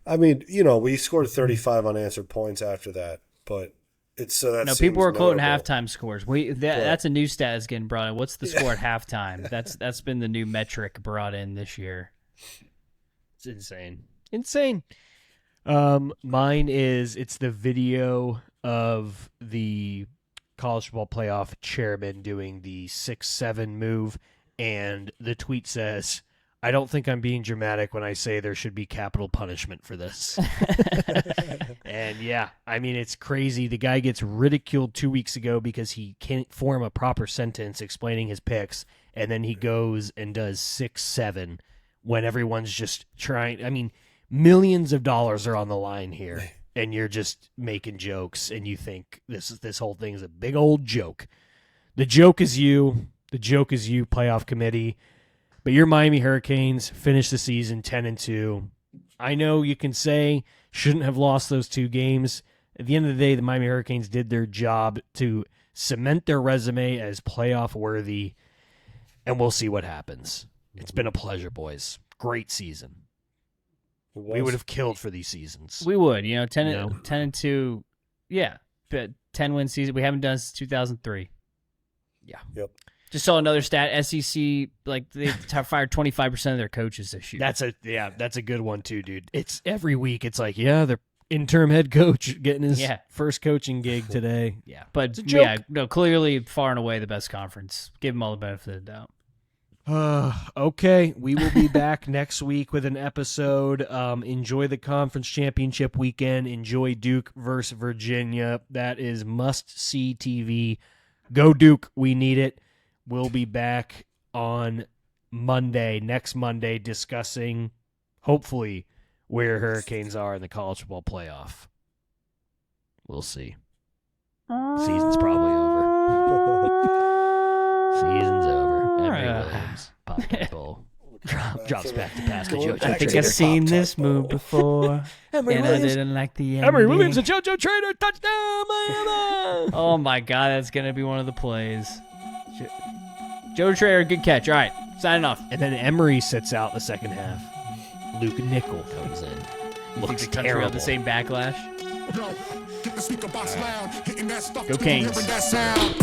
I mean, we scored 35 unanswered points after that, but it's so that people were quoting notable. halftime scores. That's a new stat that's getting brought in. What's the score at halftime? That's been the new metric brought in this year. It's insane. Mine is it's the video of the college football playoff chairman doing the 6-7 move, and the tweet says, "I don't think I'm being dramatic when I say there should be capital punishment for this." And yeah, I mean, it's crazy. The guy gets ridiculed 2 weeks ago because he can't form a proper sentence explaining his picks, and then he goes and does 6-7 when everyone's just trying. I mean, millions of dollars are on the line here, and you're just making jokes, and you think this whole thing is a big old joke. The joke is you. The joke is you, playoff committee. But your Miami Hurricanes finished the season 10-2. I know you can say shouldn't have lost those 2 games. At the end of the day, the Miami Hurricanes did their job to cement their resume as playoff worthy, and we'll see what happens. It's been a pleasure, boys. Great season. We would have killed for these seasons. We would, 10-2. Yeah, but 10-win season. We haven't done since 2003. Yeah. Yep. Just saw another stat. SEC, like they fired 25% of their coaches this year. That's a good one too, dude. It's every week. It's like, their interim head coach getting his first coaching gig today. Yeah, but clearly far and away the best conference. Give them all the benefit of the doubt. Okay, we will be back next week with an episode. Enjoy the conference championship weekend. Enjoy Duke versus Virginia. That is must-see TV. Go Duke. We need it. We'll be back on next Monday, discussing, hopefully, where Hurricanes are in the college football playoff. We'll see. Season's probably over. Season's over. Emery Williams, Pocket Bowl. Drops back to pass to JoJo. I think I've seen this move before, and I didn't like the ending. Emery Williams and JoJo Trader, touchdown, Miami! Oh my God, that's going to be one of the plays. JoJo Trader, good catch. All right, signing off. And then Emery sits out the second half. Luke Nickel comes in. Looks terrible. The same backlash. Yo, get the speaker box loud, hitting that stuff. Go Canes. That sound.